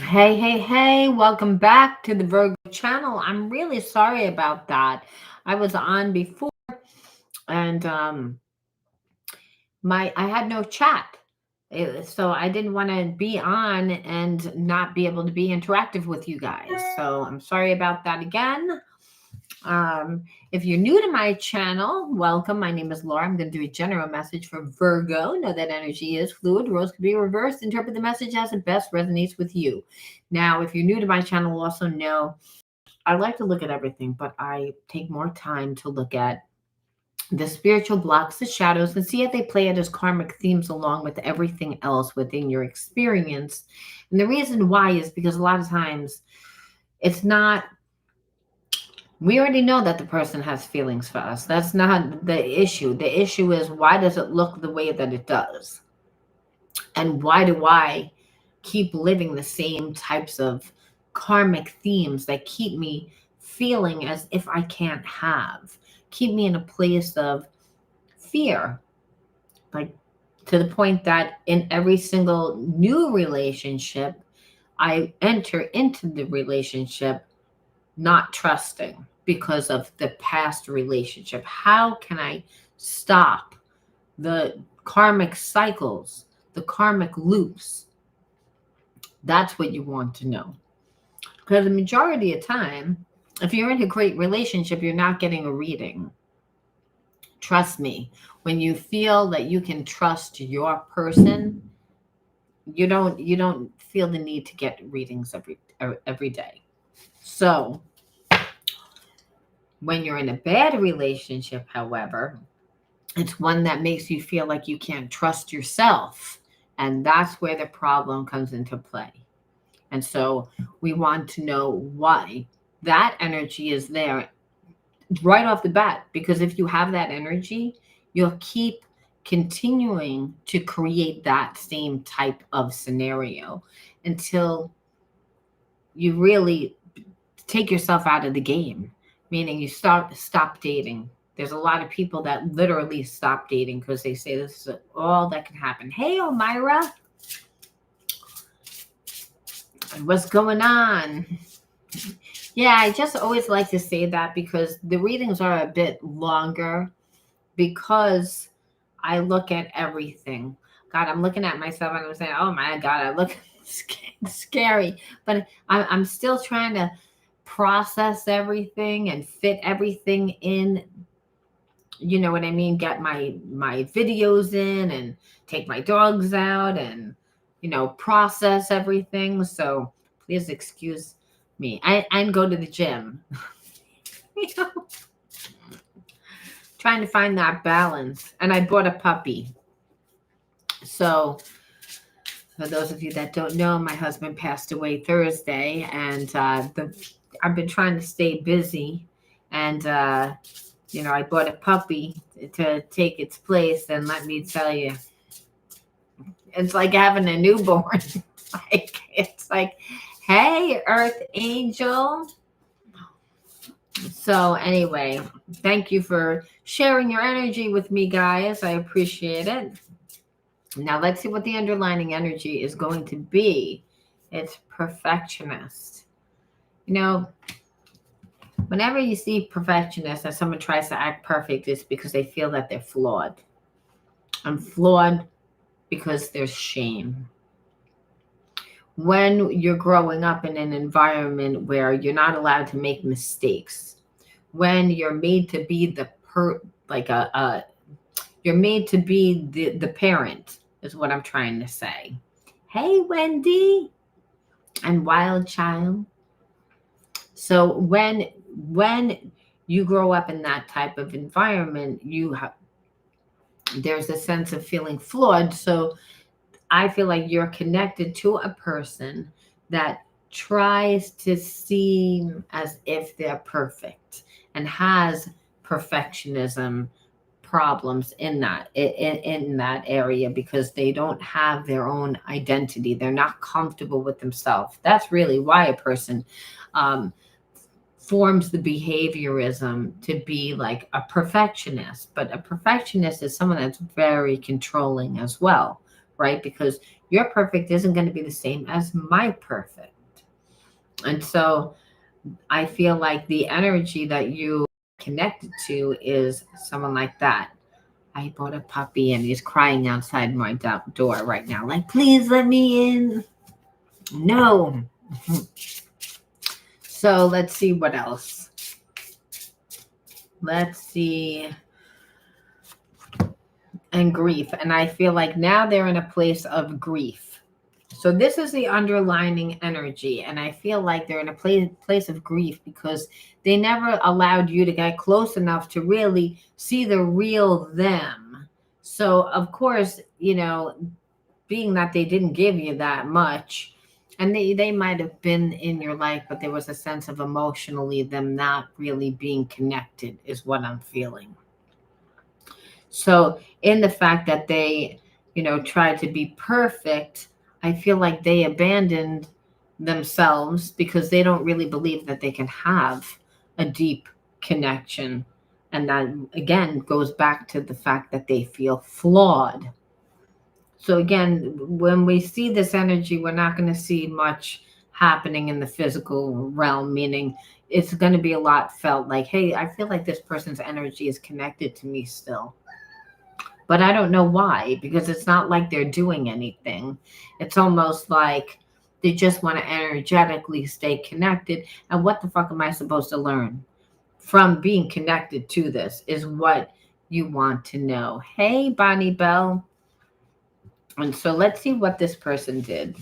Hey, hey, hey, welcome back to the Virgo Channel. I'm really sorry about that. I was on before and I had no chat. So I didn't want to be on and not be able to be interactive with you guys. So I'm sorry about that again. If you're new to my channel, welcome. My name is Laura. I'm going to do a general message for Virgo. Know that energy is fluid. Roles can be reversed. Interpret the message as it best resonates with you. Now, if you're new to my channel, also know I like to look at everything, but I take more time to look at the spiritual blocks, the shadows, and see if they play it as karmic themes along with everything else within your experience. And the reason why is because a lot of times it's not, we already know that the person has feelings for us. That's not the issue. The issue is, why does it look the way that it does? And why do I keep living the same types of karmic themes that keep me feeling as if I can't have, keep me in a place of fear, like to the point that in every single new relationship, I enter into the relationship not trusting because of the past relationship. How can I stop the karmic cycles, the karmic loops? That's what you want to know. Because the majority of time, if you're in a great relationship, you're not getting a reading. Trust me, when you feel that you can trust your person, you don't feel the need to get readings every day. So when you're in a bad relationship, however, it's one that makes you feel like you can't trust yourself. And that's where the problem comes into play. And so we want to know why that energy is there right off the bat. Because if you have that energy, you'll keep continuing to create that same type of scenario until you really take yourself out of the game, meaning you stop dating. There's a lot of people that literally stop dating because they say this is all that can happen. Hey, Omira, what's going on? Yeah, I just always like to say that because the readings are a bit longer because I look at everything. God, I'm looking at myself and I'm saying, oh my God, I look scary. But I'm still trying to process everything and fit everything in. You know what I mean? Get my videos in and take my dogs out and, process everything. So please excuse me. And go to the gym. you know, Trying to find that balance. And I bought a puppy. So for those of you that don't know, my husband passed away Thursday, and I've been trying to stay busy, and I bought a puppy to take its place, and let me tell you, it's like having a newborn. It's like, hey, Earth Angel. So anyway, thank you for sharing your energy with me, guys. I appreciate it. Now let's see what the underlying energy is going to be. It's perfectionist. Whenever you see perfectionist and someone tries to act perfect, it's because they feel that they're flawed. I'm flawed because there's shame. When you're growing up in an environment where you're not allowed to make mistakes, when you're made to be you're made to be the parent, is what I'm trying to say. Hey, Wendy and Wild Child. So when you grow up in that type of environment, there's a sense of feeling flawed. So I feel like you're connected to a person that tries to seem as if they're perfect and has perfectionism problems in that area because they don't have their own identity. They're not comfortable with themselves. That's really why a person forms the behaviorism to be like a perfectionist. But a perfectionist is someone that's very controlling as well, right? Because your perfect isn't going to be the same as my perfect. And so I feel like the energy that you connected to is someone like that. I bought a puppy and he's crying outside my door right now. Like, please let me in. No. So let's see what else. Let's see. And grief. And I feel like now they're in a place of grief. So this is the underlining energy. And I feel like they're in a place of grief because they never allowed you to get close enough to really see the real them. So, of course, being that they didn't give you that much, and they might have been in your life, but there was a sense of emotionally them not really being connected is what I'm feeling. So in the fact that they, tried to be perfect, I feel like they abandoned themselves because they don't really believe that they can have a deep connection. And that again goes back to the fact that they feel flawed. So again, when we see this energy, we're not going to see much happening in the physical realm, meaning it's going to be a lot felt like, hey, I feel like this person's energy is connected to me still. But I don't know why, because it's not like they're doing anything. It's almost like they just want to energetically stay connected. And what the fuck am I supposed to learn from being connected to this is what you want to know. Hey, Bonnie Bell. And so let's see what this person did.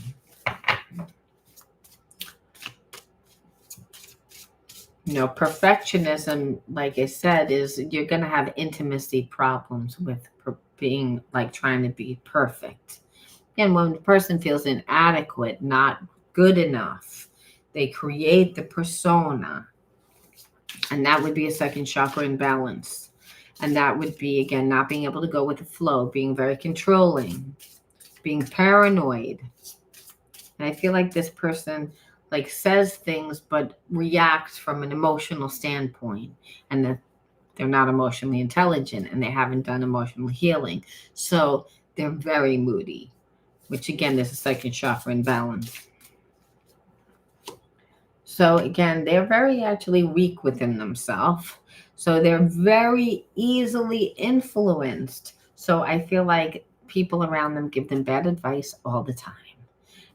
Perfectionism, like I said, is you're going to have intimacy problems with being like trying to be perfect. And when the person feels inadequate, not good enough, they create the persona. And that would be a second chakra imbalance. And that would be, again, not being able to go with the flow, being very controlling, being paranoid. And I feel like this person like says things but reacts from an emotional standpoint, and that they're not emotionally intelligent and they haven't done emotional healing. So they're very moody, which again is a second chakra imbalance. So again, they're very actually weak within themselves. So they're very easily influenced. So I feel like people around them give them bad advice all the time.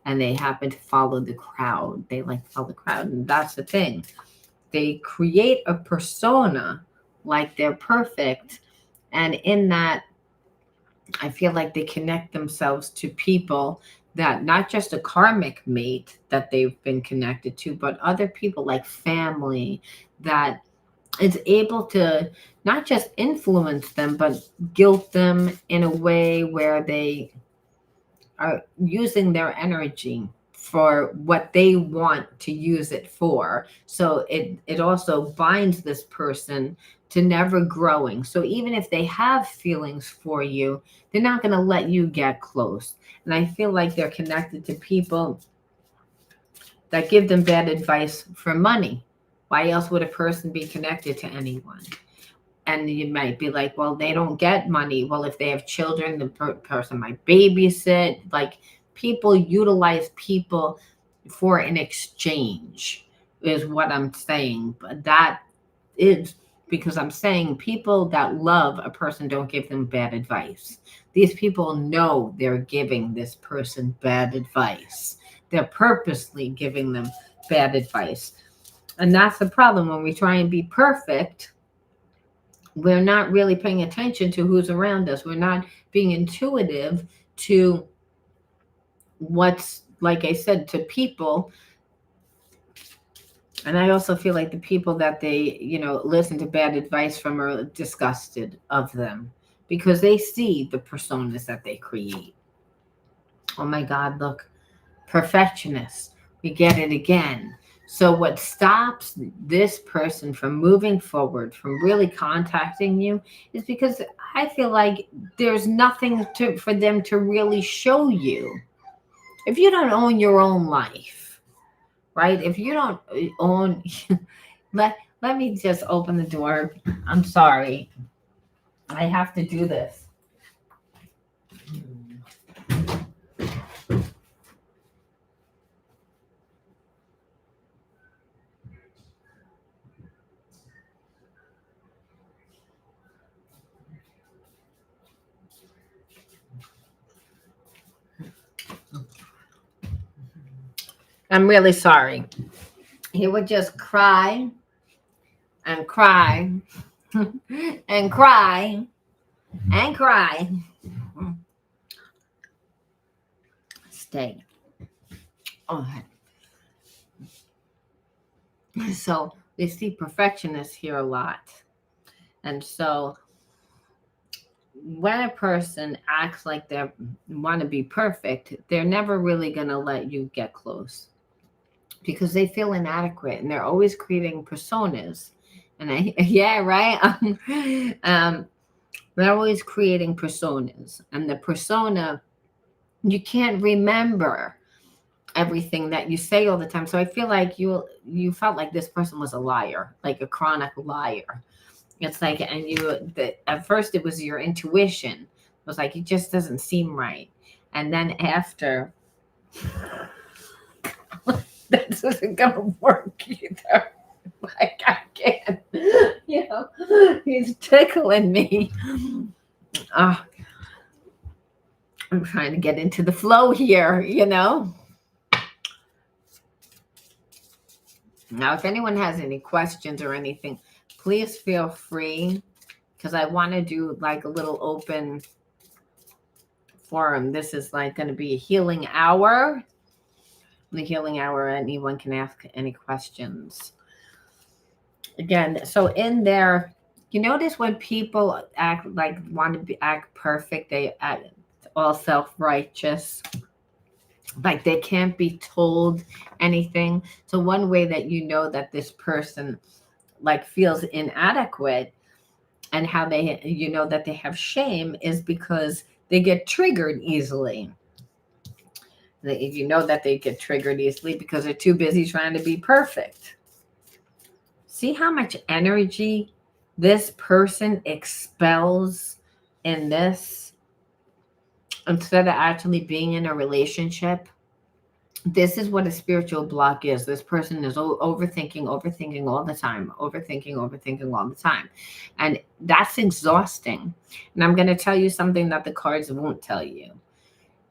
And they happen to follow the crowd. They like to follow the crowd. And that's the thing. They create a persona like they're perfect. And in that, I feel like they connect themselves to people that not just a karmic mate that they've been connected to, but other people like family that is able to not just influence them, but guilt them in a way where they are using their energy for what they want to use it for. So it also binds this person to never growing. So even if they have feelings for you, they're not going to let you get close. And I feel like they're connected to people that give them bad advice for money. Why else would a person be connected to anyone? And you might be like, well, they don't get money. Well, if they have children, the person might babysit. Like people utilize people for an exchange is what I'm saying. But that is because I'm saying people that love a person don't give them bad advice. These people know they're giving this person bad advice. They're purposely giving them bad advice. And that's the problem when we try and be perfect. We're not really paying attention to who's around us. We're not being intuitive to what's, like I said, to people. And I also feel like the people that they, listen to bad advice from are disgusted of them because they see the personas that they create. Oh my God, look, perfectionist. We get it again. So what stops this person from moving forward, from really contacting you, is because I feel like there's nothing for them to really show you. If you don't own your own life, right? If you don't own, let me just open the door. I'm sorry. I have to do this. I'm really sorry. He would just cry and cry and cry and cry. Stay. Oh. So they see perfectionists here a lot. And so when a person acts like they want to be perfect, they're never really going to let you get close because they feel inadequate and they're always creating personas. And yeah, right. They're always creating personas, and the persona, you can't remember everything that you say all the time. So I feel like you felt like this person was a liar, like a chronic liar. It's like, and at first it was your intuition. It was like, it just doesn't seem right. And then after, that isn't going to work either. Like, I can't, he's tickling me. Oh, I'm trying to get into the flow here. Now, if anyone has any questions or anything, please feel free, because I want to do like a little open forum. This is like going to be a healing hour. The healing hour, anyone can ask any questions. Again, so in there, you notice when people act like act perfect, they act all self-righteous, like they can't be told anything. So one way that you know that this person like feels inadequate, and how that they have shame, is because they get triggered easily. You know that they get triggered easily because they're too busy trying to be perfect. See how much energy this person expels in this, instead of actually being in a relationship. This is what a spiritual block is. This person is overthinking all the time, overthinking all the time. And that's exhausting. And I'm going to tell you something that the cards won't tell you.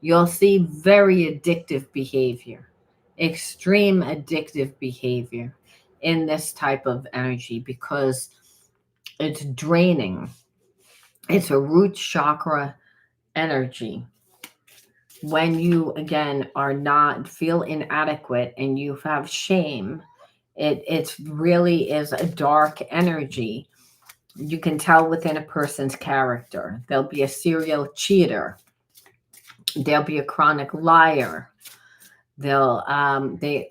You'll see very addictive behavior, extreme addictive behavior in this type of energy, because it's draining. It's a root chakra energy. When you, again, are not feel inadequate and you have shame, it really is a dark energy. You can tell within a person's character. They'll be a serial cheater. They'll be a chronic liar. They're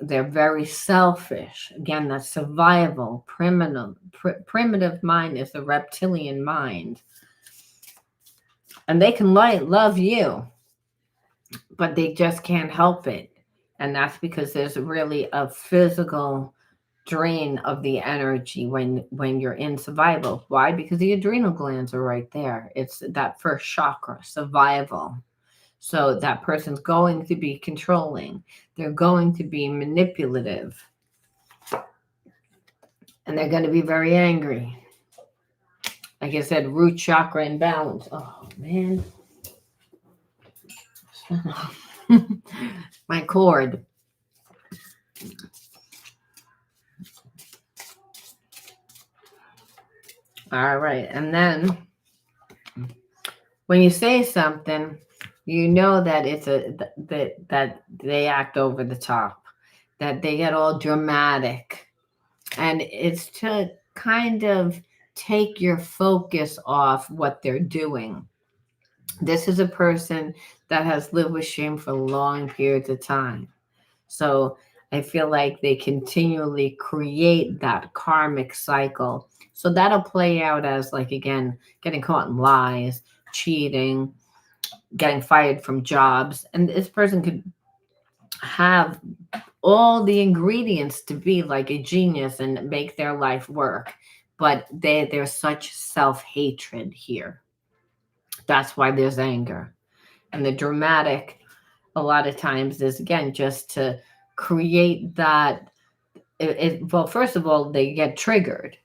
very selfish. Again, that's survival. Primitive mind is the reptilian mind. And they can love you, but they just can't help it. And that's because there's really a physical drain of the energy when you're in survival. Why? Because the adrenal glands are right there. It's that first chakra, survival. So that person's going to be controlling. They're going to be manipulative. And they're going to be very angry. Like I said, root chakra imbalance. Oh, man. My cord. All right. And then when you say something, you know that it's that they act over the top, that they get all dramatic. And it's to kind of take your focus off what they're doing. This is a person that has lived with shame for long periods of time. So I feel like they continually create that karmic cycle. So that'll play out as, like, again, getting caught in lies, cheating, getting fired from jobs. And this person could have all the ingredients to be like a genius and make their life work. But there's such self-hatred here. That's why there's anger. And the dramatic, a lot of times, is, again, just to create that. Well, first of all, they get triggered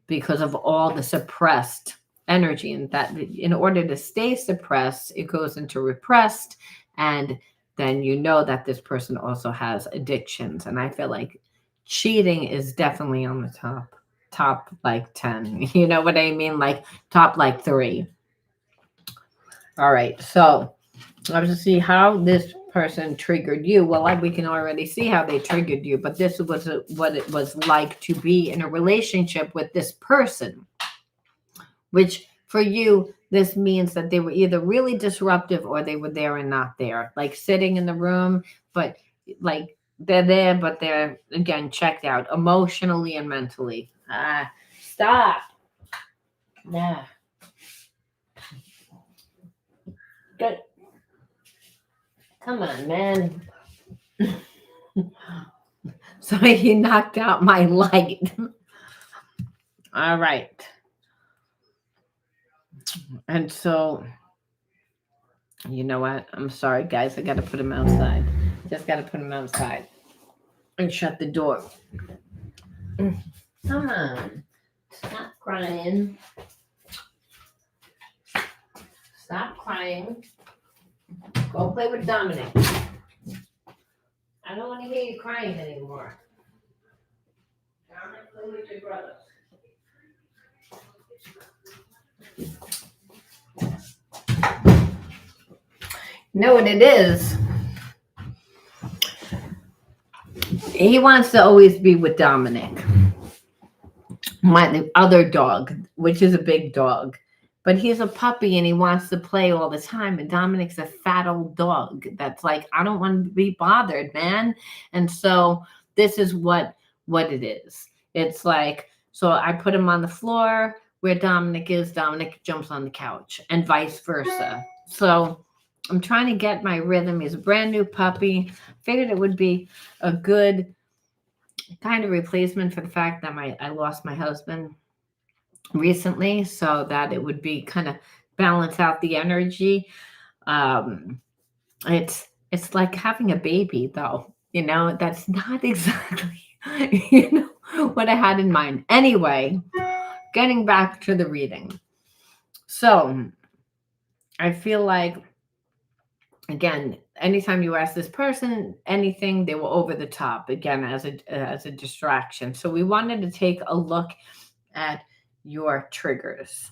because of all the suppressed energy. And that in order to stay suppressed, it goes into repressed. And then you know that this person also has addictions. And I feel like cheating is definitely on the top like 10. You know what I mean? Like top like 3. All right. So let's see how this person triggered you. Well, we can already see how they triggered you, but this was what it was like to be in a relationship with this person, which for you, this means that they were either really disruptive or they were there and not there, like sitting in the room, but like they're there, but they're again checked out emotionally and mentally. Stop. Yeah. Good. Come on, man. So he knocked out my light. All right. And so, you know what? I'm sorry, guys. I got to put him outside. Just got to put him outside and shut the door. Come on. Stop crying. Stop crying. Go play with Dominic. I don't want to hear you crying anymore. Dominic, play with your brother. You know what it is? He wants to always be with Dominic, the other dog, which is a big dog. But he's a puppy and he wants to play all the time. And Dominic's a fat old dog that's like, I don't want to be bothered, man. And so this is what it is. It's like, so I put him on the floor where Dominic is. Dominic jumps on the couch and vice versa. So I'm trying to get my rhythm. He's a brand new puppy. Figured it would be a good kind of replacement for the fact that I lost my husband recently, so that it would be kind of balance out the energy. It's like having a baby, though. You know, that's not exactly what I had in mind. Anyway, getting back to the reading. So I feel like, again, anytime you ask this person anything, they were over the top, again, as a distraction. So we wanted to take a look at your triggers.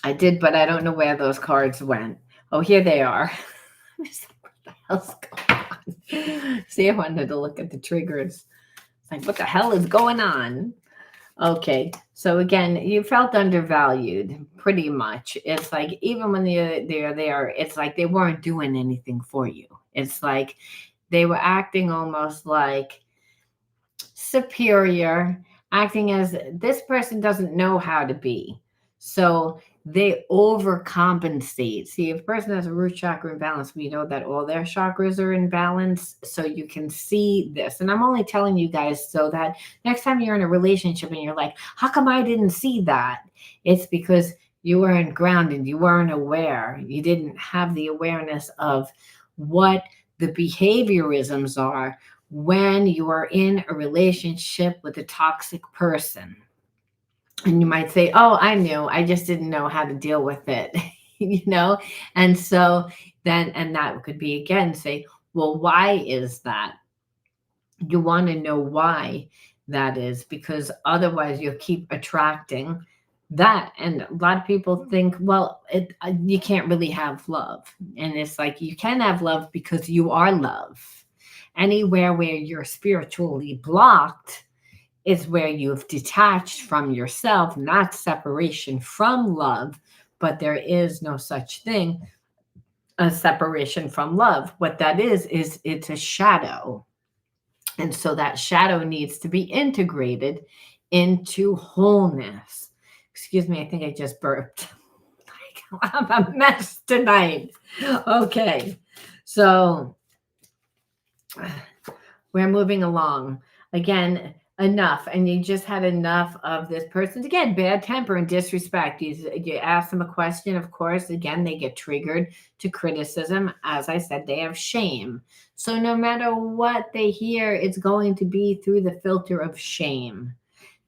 I did, but I don't know where those cards went. Oh, here they are. What the hell's going on? See, I wanted to look at the triggers. It's like, what the hell is going on? Okay, so again, you felt undervalued, pretty much. It's like, even when they're there, it's like they weren't doing anything for you. It's like they were acting almost like superior, acting as this person doesn't know how to be. So they overcompensate. See, if a person has a root chakra imbalance, we know that all their chakras are in balance. So you can see this. And I'm only telling you guys so that next time you're in a relationship and you're like, how come I didn't see that? It's because you weren't grounded. You weren't aware. You didn't have the awareness of what the behaviorisms are when you are in a relationship with a toxic person. And you might say, oh, I knew, I just didn't know how to deal with it, And so then, and that could be, again, say, well, why is that? You want to know why that is, because otherwise you'll keep attracting that. And a lot of people think, well, you can't really have love. And it's like, you can have love because you are love. Anywhere where you're spiritually blocked is where you've detached from yourself, not separation from love, but there is no such thing as separation from love. What that is it's a shadow. And so that shadow needs to be integrated into wholeness. Excuse me, I think I just burped. I'm a mess tonight. Okay, so we're moving along. Again, enough. And you just had enough of this person's, again, bad temper and disrespect. You ask them a question, of course, again, they get triggered to criticism. As I said, they have shame. So no matter what they hear, it's going to be through the filter of shame.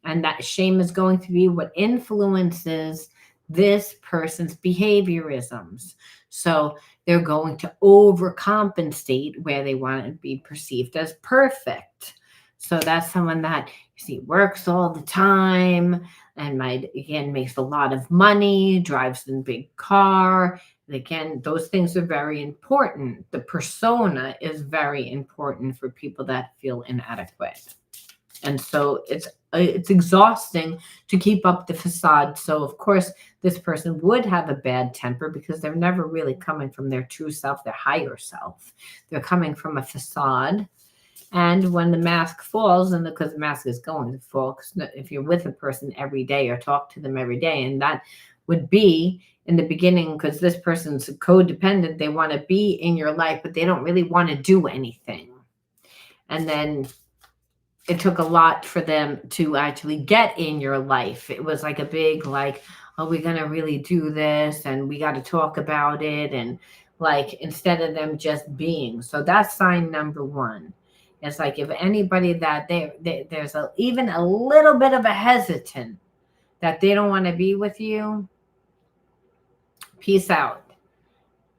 And that shame is going to be what influences this person's behaviorisms. So they're going to overcompensate where they want to be perceived as perfect. So that's someone that you see works all the time and might again makes a lot of money, drives in a big car. And again, those things are very important. The persona is very important for people that feel inadequate. And so it's exhausting to keep up the facade. So of course this person would have a bad temper because they're never really coming from their true self, their higher self. They're coming from a facade. And when the mask falls, and because the mask is going to fall, because if you're with a person every day or talk to them every day, and that would be in the beginning, because this person's codependent, they want to be in your life, but they don't really want to do anything. And then it took a lot for them to actually get in your life. It was like a big, like, oh, we're going to really do this and we got to talk about it. And like, instead of them just being. So that's sign number one. It's like if anybody that there's even a little bit of a hesitant that they don't want to be with you, peace out,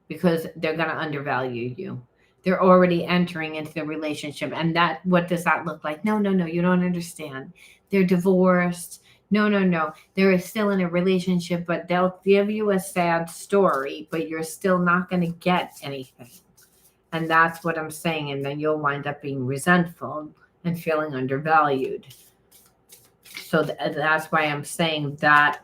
because they're going to undervalue you. They're already entering into the relationship. And that, what does that look like? No, you don't understand. They're divorced. No. They're still in a relationship, but they'll give you a sad story, but you're still not going to get anything. And that's what I'm saying. And then you'll wind up being resentful and feeling undervalued. So that's why I'm saying that.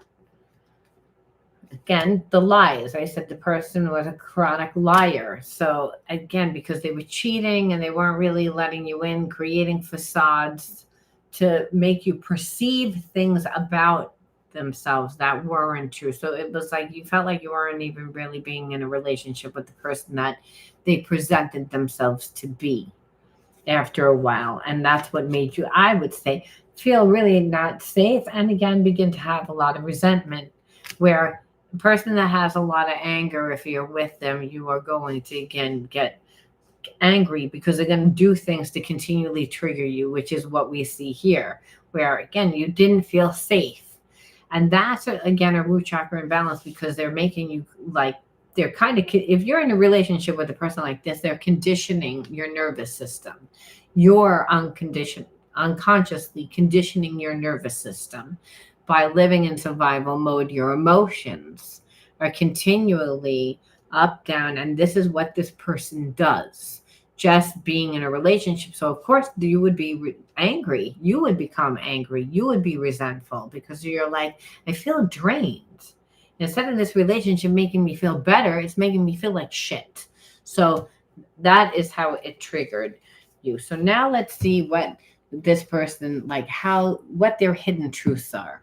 Again, the lies. I said the person was a chronic liar. So again, because they were cheating and they weren't really letting you in, creating facades to make you perceive things about themselves that weren't true. So it was like you felt like you weren't even really being in a relationship with the person that they presented themselves to be after a while. And that's what made you, I would say, feel really not safe. And again, begin to have a lot of resentment, where the person that has a lot of anger, if you're with them, you are going to again get angry because they're going to do things to continually trigger you, which is what we see here, where again, you didn't feel safe. And that's again a root chakra imbalance, because they're making you like, they're kind of, if you're in a relationship with a person like this, they're conditioning your nervous system. You're unconsciously conditioning your nervous system by living in survival mode. Your emotions are continually up, down, and this is what this person does. Just being in a relationship. So of course you would be angry. You would become angry. You would be resentful because you're like, I feel drained. Instead of this relationship making me feel better, it's making me feel like shit. So that is how it triggered you. So now let's see what this person, like what their hidden truths are.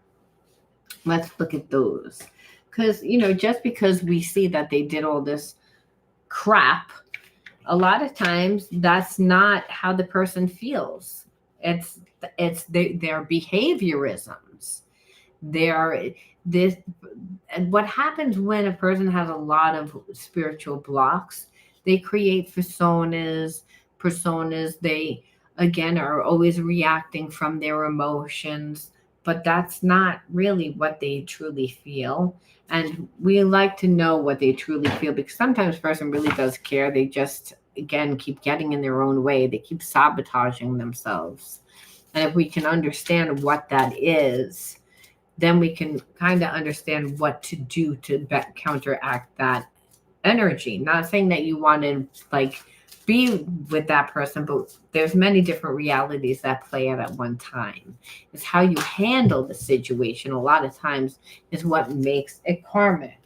Let's look at those. Because, just because we see that they did all this crap, a lot of times that's not how the person feels. It's their behaviorisms. And what happens when a person has a lot of spiritual blocks, they create personas. They again are always reacting from their emotions, but that's not really what they truly feel. And we like to know what they truly feel, because sometimes a person really does care. They just, again, keep getting in their own way. They keep sabotaging themselves. And if we can understand what that is, then we can kind of understand what to do to counteract that energy. Not saying that you want to like be with that person, but there's many different realities that play out at one time. It's how you handle the situation a lot of times is what makes it karmic.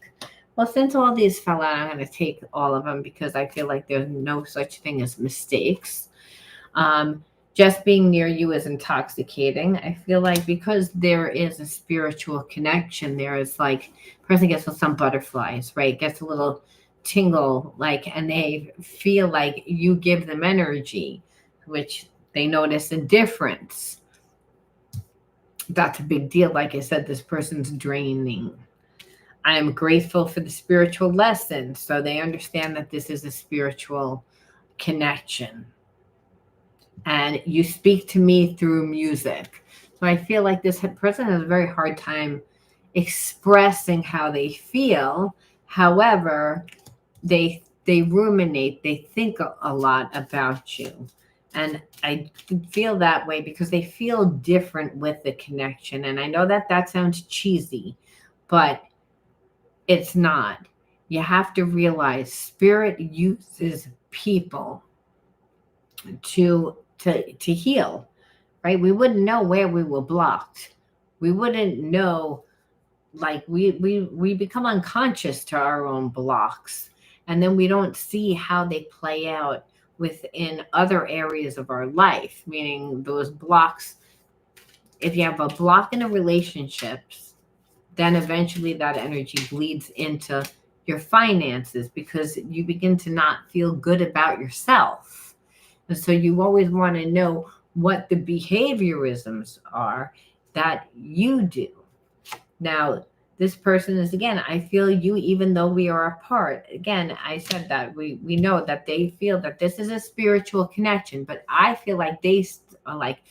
Well, since all these fell out, I'm going to take all of them because I feel like there's no such thing as mistakes. Just being near you is intoxicating. I feel like because there is a spiritual connection, there is like, person gets with some butterflies, right? Gets a little tingle, like, and they feel like you give them energy, which they notice a difference. That's a big deal. Like I said, this person's draining. I am grateful for the spiritual lesson. So they understand that this is a spiritual connection. And you speak to me through music. So I feel like this person has a very hard time expressing how they feel. However, they ruminate, they think a lot about you. And I feel that way because they feel different with the connection. And I know that that sounds cheesy, but it's not. You have to realize spirit uses people to heal, right? We wouldn't know where we were blocked. We wouldn't know, like we become unconscious to our own blocks, and then we don't see how they play out within other areas of our life, meaning those blocks. If you have a block in a relationships, then eventually that energy bleeds into your finances because you begin to not feel good about yourself. And so you always want to know what the behaviorisms are that you do. Now, this person is, again, I feel you even though we are apart. Again, I said that we know that they feel that this is a spiritual connection, but I feel like they are like,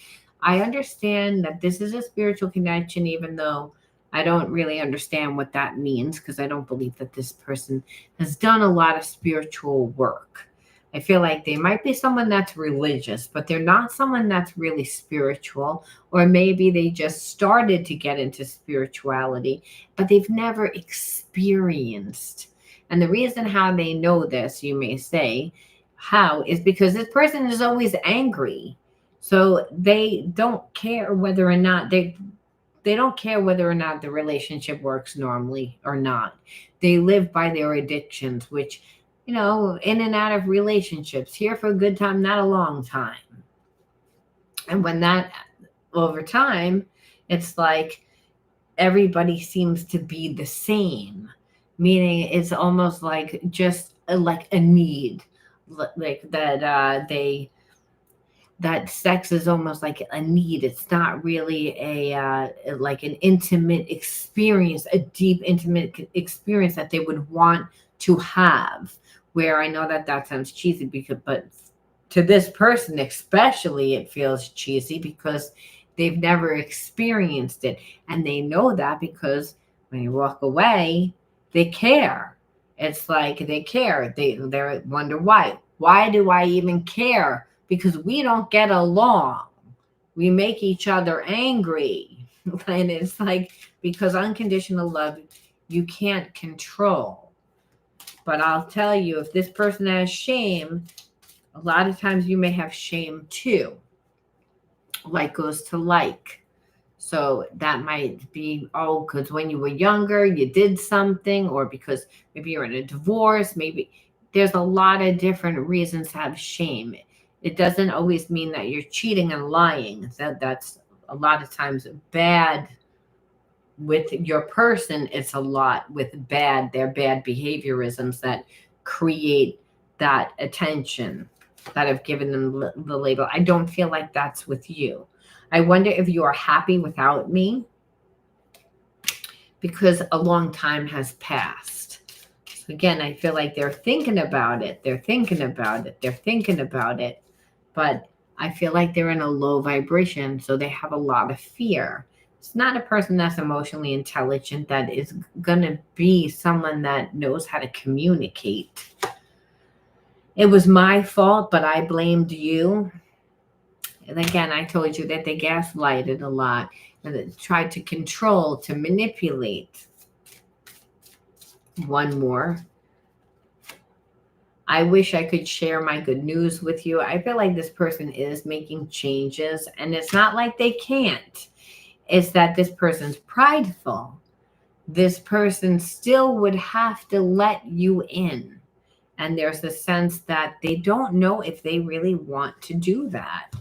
I understand that this is a spiritual connection, even though I don't really understand what that means because I don't believe that this person has done a lot of spiritual work. I feel like they might be someone that's religious, but they're not someone that's really spiritual, or maybe they just started to get into spirituality, but they've never experienced. And the reason how they know this, you may say, how, is because this person is always angry. So they don't care whether or not they don't care whether or not the relationship works normally or not. They live by their addictions, which, in and out of relationships, here for a good time, not a long time. And when that, over time, it's like everybody seems to be the same, meaning it's almost like just like a need, like that sex is almost like a need. It's not really like an intimate experience, a deep intimate experience that they would want to have. Where I know that that sounds cheesy, but to this person especially, it feels cheesy because they've never experienced it, and they know that because when you walk away, they care. It's like they care. They wonder why. Why do I even care? Because we don't get along. We make each other angry. And it's like, because unconditional love, you can't control. But I'll tell you, if this person has shame, a lot of times you may have shame too. Like goes to like. So that might be, because when you were younger, you did something, or because maybe you're in a divorce, maybe there's a lot of different reasons to have shame. It doesn't always mean that you're cheating and lying. That's a lot of times bad with your person. It's a lot with their bad behaviorisms that create that attention that have given them the label. I don't feel like that's with you. I wonder if you are happy without me because a long time has passed. So again, I feel like they're thinking about it. They're thinking about it. They're thinking about it. But I feel like they're in a low vibration, so they have a lot of fear. It's not a person that's emotionally intelligent that is going to be someone that knows how to communicate. It was my fault, but I blamed you. And again, I told you that they gaslighted a lot and they tried to control, to manipulate. One more. I wish I could share my good news with you. I feel like this person is making changes, and it's not like they can't. It's that this person's prideful. This person still would have to let you in. And there's a sense that they don't know if they really want to do that.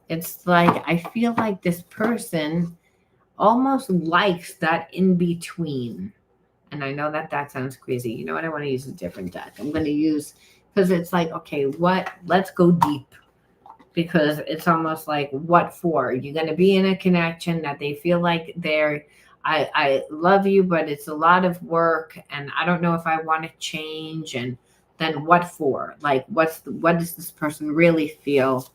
It's like, I feel like this person almost likes that in between. And I know that that sounds crazy. You know what? I want to use a different deck. I'm going to use, because it's like, okay, let's go deep. Because it's almost like, what for? You're going to be in a connection that they feel like I love you, but it's a lot of work. And I don't know if I want to change. And then what for? Like, what does this person really feel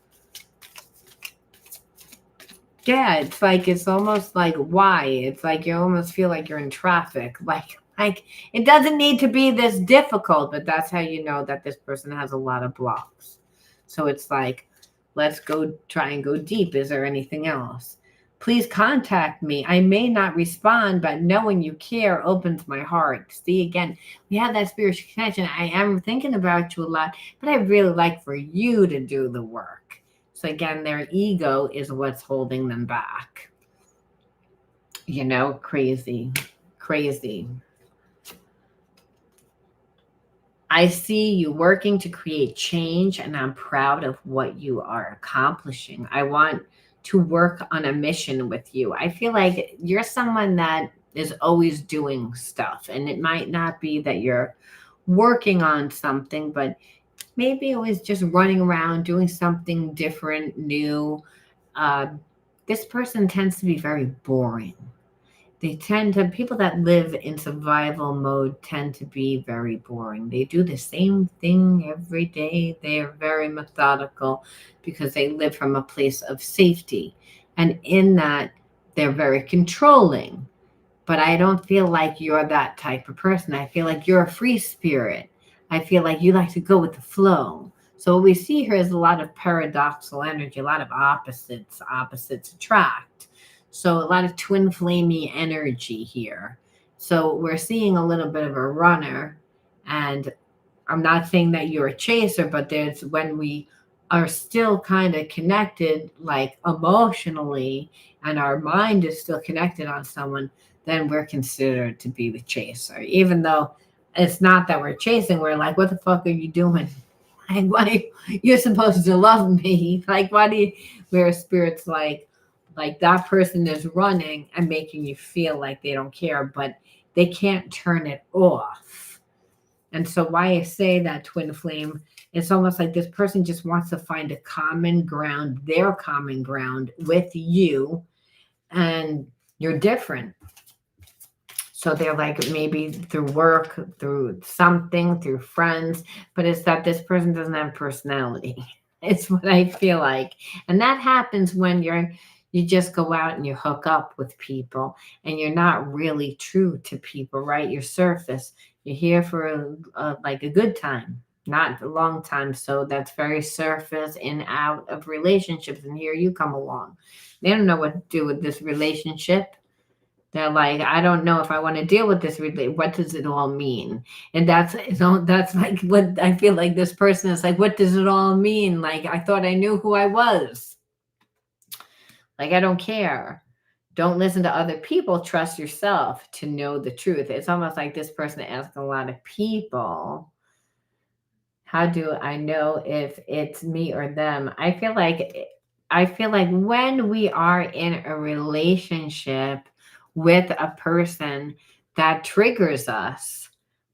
Yeah, it's almost like why? It's like you almost feel like you're in traffic. Like it doesn't need to be this difficult, but that's how you know that this person has a lot of blocks. So it's like, let's go try and go deep. Is there anything else? Please contact me. I may not respond, but knowing you care opens my heart. See, again, we have that spiritual connection. I am thinking about you a lot, but I really like for you to do the work. So again, their ego is what's holding them back. Crazy, crazy. I see you working to create change, and I'm proud of what you are accomplishing. I want to work on a mission with you. I feel like you're someone that is always doing stuff, and it might not be that you're working on something, but maybe it was just running around doing something different, new. Uh, this person tends to be very boring. People that live in survival mode tend to be very boring. They do the same thing every day. They are very methodical because they live from a place of safety. And in that, they're very controlling. But I don't feel like you're that type of person. I feel like you're a free spirit. I feel like you like to go with the flow. So what we see here is a lot of paradoxical energy, a lot of opposites. Opposites attract. So a lot of twin flamey energy here. So we're seeing a little bit of a runner, and I'm not saying that you're a chaser, but there's when we are still kind of connected, like emotionally, and our mind is still connected on someone, then we're considered to be the chaser. Even though it's not that we're chasing, we're like, what the fuck are you doing? Like, why you're supposed to love me? Like, why do you, where spirits like that person is running and making you feel like they don't care, but they can't turn it off. And so why I say that twin flame, it's almost like this person just wants to find a common ground, their common ground with you, and you're different. So they're like maybe through work, through something, through friends, but it's that this person doesn't have personality. It's what I feel like. And that happens when you just go out and you hook up with people and you're not really true to people, right? You're surface. You're here for like a good time, not a long time. So that's very surface in out of relationships. And here you come along. They don't know what to do with this relationship. They're like, I don't know if I want to deal with this. What does it all mean? And that's like what I feel like this person is like, what does it all mean? Like, I thought I knew who I was. Like, I don't care. Don't listen to other people. Trust yourself to know the truth. It's almost like this person asks a lot of people, how do I know if it's me or them? I feel like when we are in a relationship with a person that triggers us,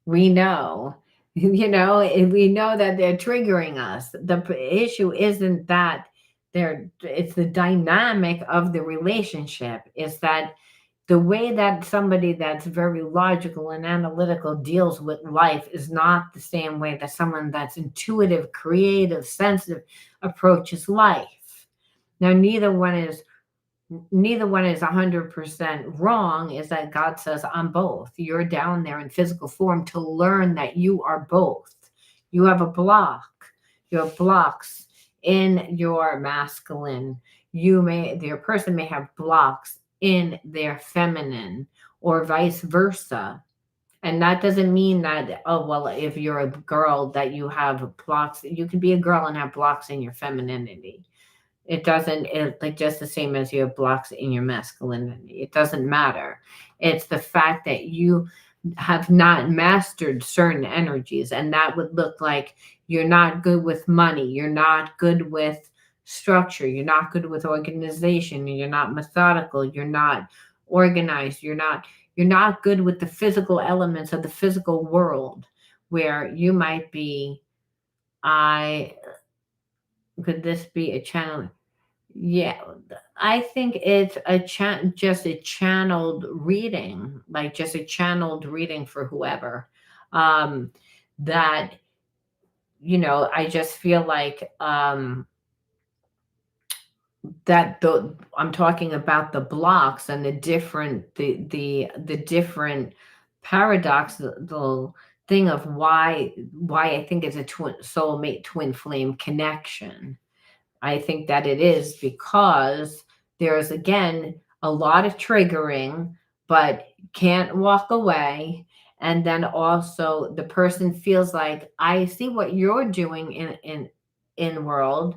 we know, we know that they're triggering us. The issue isn't that it's the dynamic of the relationship. Is that the way that somebody that's very logical and analytical deals with life is not the same way that someone that's intuitive, creative, sensitive approaches life. Now, neither one is 100% wrong. Is that God says, I'm both. You're down there in physical form to learn that you are both. You have a block. You have blocks in your masculine. Your person may have blocks in their feminine, or vice versa. And that doesn't mean that, oh, well, if you're a girl that you have blocks, you can be a girl and have blocks in your femininity. It doesn't, like just the same as you have blocks in your masculinity. It doesn't matter. It's the fact that you have not mastered certain energies, and that would look like you're not good with money, you're not good with structure, you're not good with organization, you're not methodical, you're not organized, you're not good with the physical elements of the physical world, where you might be, I could this be a channel? Yeah, I think it's just a channeled reading, like just a channeled reading for whoever. Um, that I just feel like I'm talking about the blocks and the different paradoxical thing of why I think it's a twin soulmate twin flame connection. I think that it is because there's again a lot of triggering, but can't walk away. And then also the person feels like, I see what you're doing in world.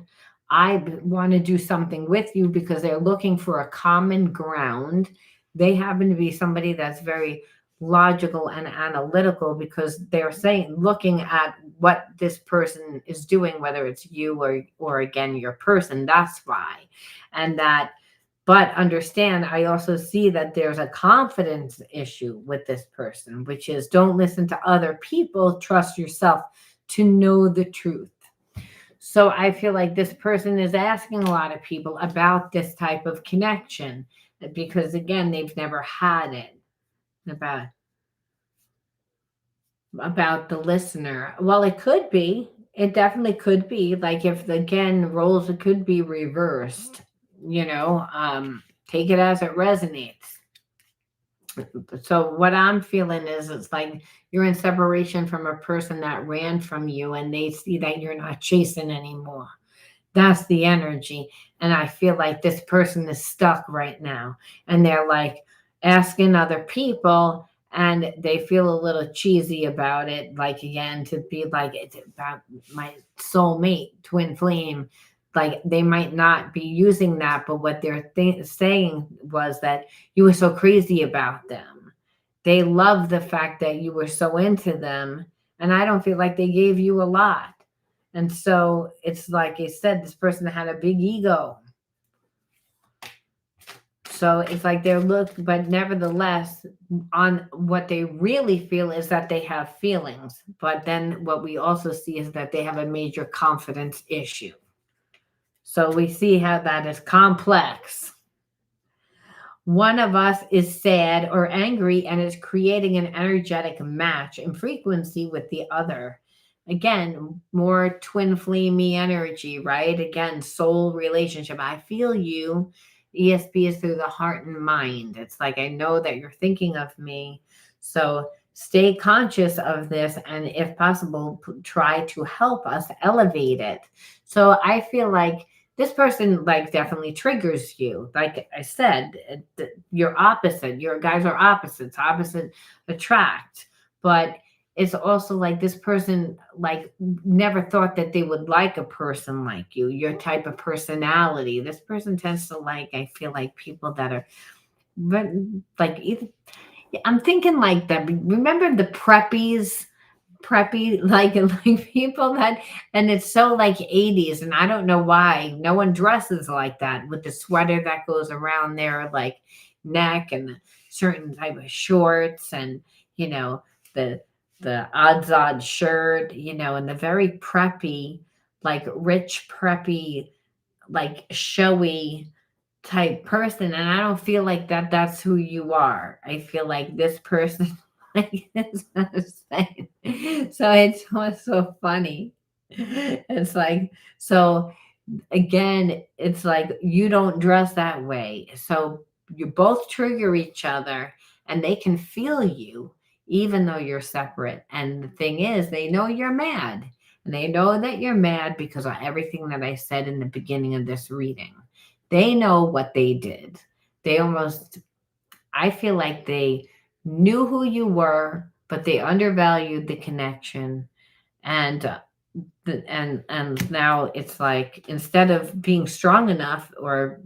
I want to do something with you because they're looking for a common ground. They happen to be somebody that's very logical and analytical because they're saying looking at what this person is doing, whether it's you or again your person. That's why. And that, but understand, I also see that there's a confidence issue with this person, which is don't listen to other people, trust yourself to know the truth. So I feel like this person is asking a lot of people about this type of connection because again they've never had it. About the listener. Well, it could be. It definitely could be. Like if again roles it could be reversed, you know, take it as it resonates. So what I'm feeling is it's like you're in separation from a person that ran from you and they see that you're not chasing anymore. That's the energy. And I feel like this person is stuck right now. And they're like asking other people and they feel a little cheesy about it. Like, again, to be like, it's about my soulmate, twin flame. Like, they might not be using that, but what they're saying was that you were so crazy about them. They love the fact that you were so into them. And I don't feel like they gave you a lot. And so it's like I said, this person had a big ego. So it's like they're looked, but nevertheless, on what they really feel is that they have feelings. But then what we also see is that they have a major confidence issue. So we see how that is complex. One of us is sad or angry and is creating an energetic match in frequency with the other. Again, more twin flamey energy, right? Again, soul relationship. I feel you. ESP is through the heart and mind. It's like, I know that you're thinking of me. So stay conscious of this. And if possible, try to help us elevate it. So I feel like this person like definitely triggers you. Like I said, you're opposite. Your guys are opposites. Opposite attract. But it's also like this person like never thought that they would like a person like you, your type of personality. This person tends to like, I feel like people that are like either, I'm thinking like that. Remember the preppy like people that, and it's so like 80s, and I don't know why no one dresses like that with the sweater that goes around their like neck and the certain type of shorts and you know the odd shirt, you know, and the very preppy, like rich preppy, like showy type person. And I don't feel like that's who you are. I feel like this person like is not the same. So it's what's so funny. It's like, so again, it's like you don't dress that way. So you both trigger each other and they can feel you even though you're separate. And the thing is, they know you're mad. And they know that you're mad because of everything that I said in the beginning of this reading. They know what they did. They almost, I feel like they knew who you were, but they undervalued the connection. And and now it's like instead of being strong enough or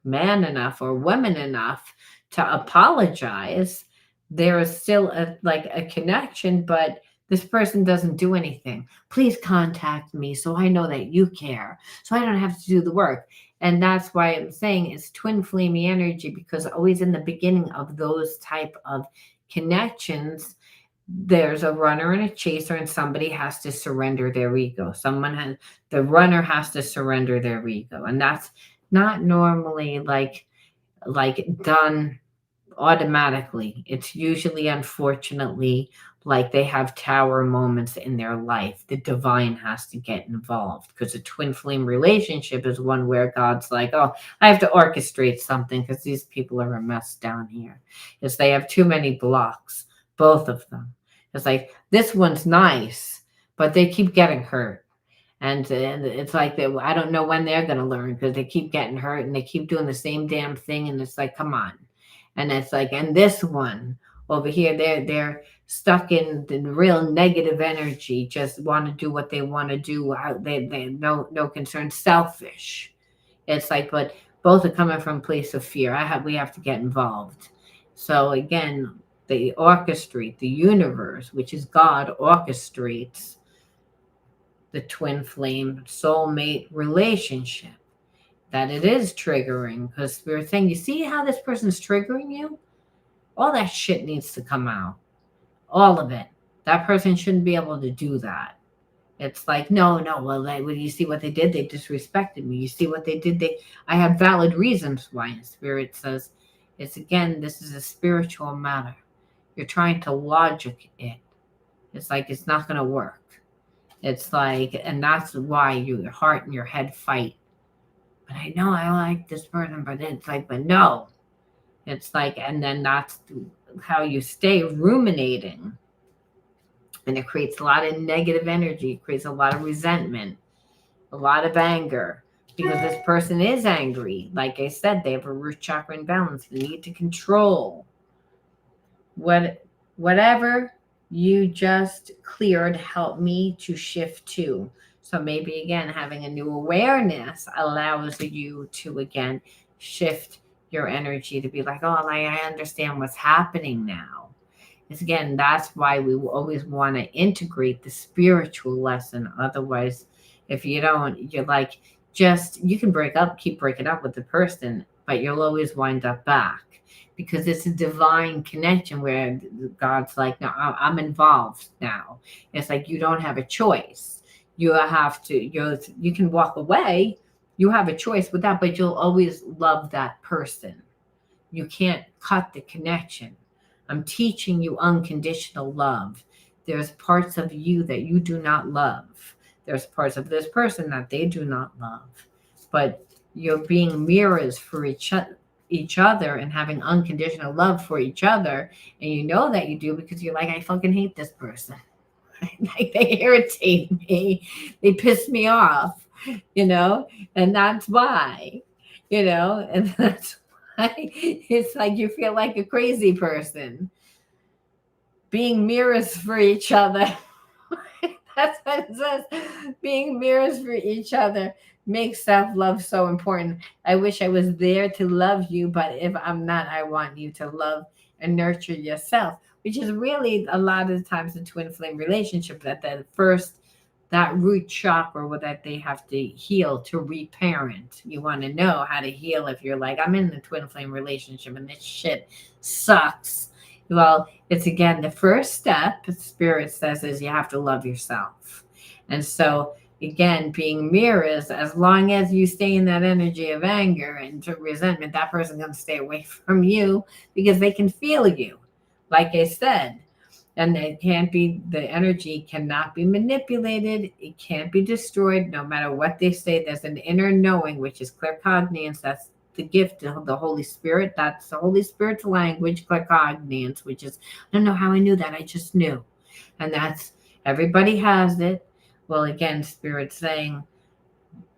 man enough or woman enough to apologize, there is still a like a connection, but this person doesn't do anything. Please contact me so I know that you care, so I don't have to do the work. And that's why I'm saying it's twin flamey energy, because always in the beginning of those type of connections, there's a runner and a chaser, and somebody has to surrender their ego. The runner has to surrender their ego, and that's not normally like done automatically. It's usually, unfortunately, like they have tower moments in their life. The divine has to get involved, because a twin flame relationship is one where God's like, oh, I have to orchestrate something because these people are a mess down here. It's they have too many blocks, both of them. It's like, this one's nice, but they keep getting hurt. And it's like I don't know when they're going to learn, because they keep getting hurt and they keep doing the same damn thing. And it's like, come on. And it's like, and this one over here, they're stuck in the real negative energy, just want to do what they want to do. They no concern, selfish. It's like, but both are coming from a place of fear. We have to get involved. So again, they orchestrate the universe, which is God, orchestrates the twin flame soulmate relationship. That it is triggering, because Spirit's saying, you see how this person's triggering you? All that shit needs to come out. All of it. That person shouldn't be able to do that. It's like, no, well, you see what they did? They disrespected me. You see what they did? I have valid reasons why. And Spirit says, it's again, this is a spiritual matter. You're trying to logic it. It's like, it's not going to work. It's like, and that's why your heart and your head fight. But I know I like this person, but it's like, but no. It's like, and then that's how you stay ruminating. And it creates a lot of negative energy. It creates a lot of resentment, a lot of anger, because this person is angry. Like I said, they have a root chakra imbalance, the need to control. Whatever you just cleared, help me to shift to. So maybe, again, having a new awareness allows you to, again, shift your energy to be like, oh, I understand what's happening now. It's, again, that's why we always want to integrate the spiritual lesson. Otherwise, if you don't, you're like, you can keep breaking up with the person, but you'll always wind up back. Because it's a divine connection where God's like, no, I'm involved now. It's like, you don't have a choice. You have to, you can walk away. You have a choice with that, but you'll always love that person. You can't cut the connection. I'm teaching you unconditional love. There's parts of you that you do not love. There's parts of this person that they do not love. But you're being mirrors for each other and having unconditional love for each other. And you know that you do, because you're like, I fucking hate this person. Like, they irritate me. They piss me off, and that's why, and that's why it's like you feel like a crazy person. Being mirrors for each other. That's what it says. Being mirrors for each other makes self-love so important. I wish I was there to love you, but if I'm not, I want you to love and nurture yourself, which is really a lot of the times the twin flame relationship, that root chakra that they have to heal to reparent. You want to know how to heal if you're like, I'm in the twin flame relationship and this shit sucks. Well, it's, again, the first step, Spirit says, is you have to love yourself. And so, again, being mirrors, as long as you stay in that energy of anger and resentment, that person's going to stay away from you, because they can feel you, like I said. And the energy cannot be manipulated. It can't be destroyed, no matter what they say. There's an inner knowing, which is claircognizance. That's the gift of the Holy Spirit. That's the Holy Spirit's language, claircognizance, which is, I don't know how I knew that. I just knew. And that's, everybody has it. Well, again, Spirit's saying,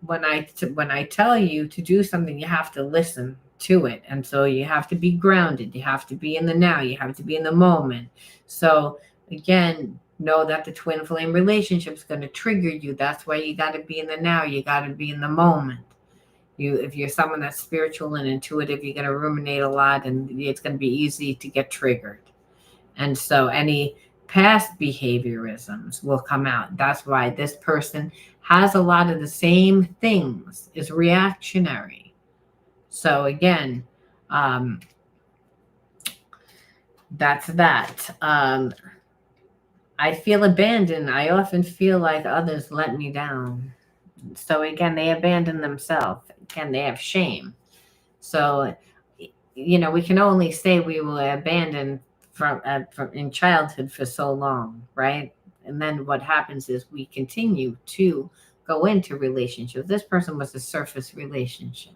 when I tell you to do something, you have to listen to it. And so you have to be grounded. You have to be in the now. You have to be in the moment. So again, know that the twin flame relationship is going to trigger you. That's why you got to be in the now. You got to be in the moment. If you're someone that's spiritual and intuitive, you're going to ruminate a lot, and it's going to be easy to get triggered. And so any past behaviorisms will come out. That's why this person has a lot of the same things, is reactionary. So again, that's that. I feel abandoned. I often feel like others let me down. So again, they abandon themselves. Again, they have shame. So, we can only say we will abandon from in childhood for so long, right? And then what happens is we continue to go into relationships. This person was a surface relationship.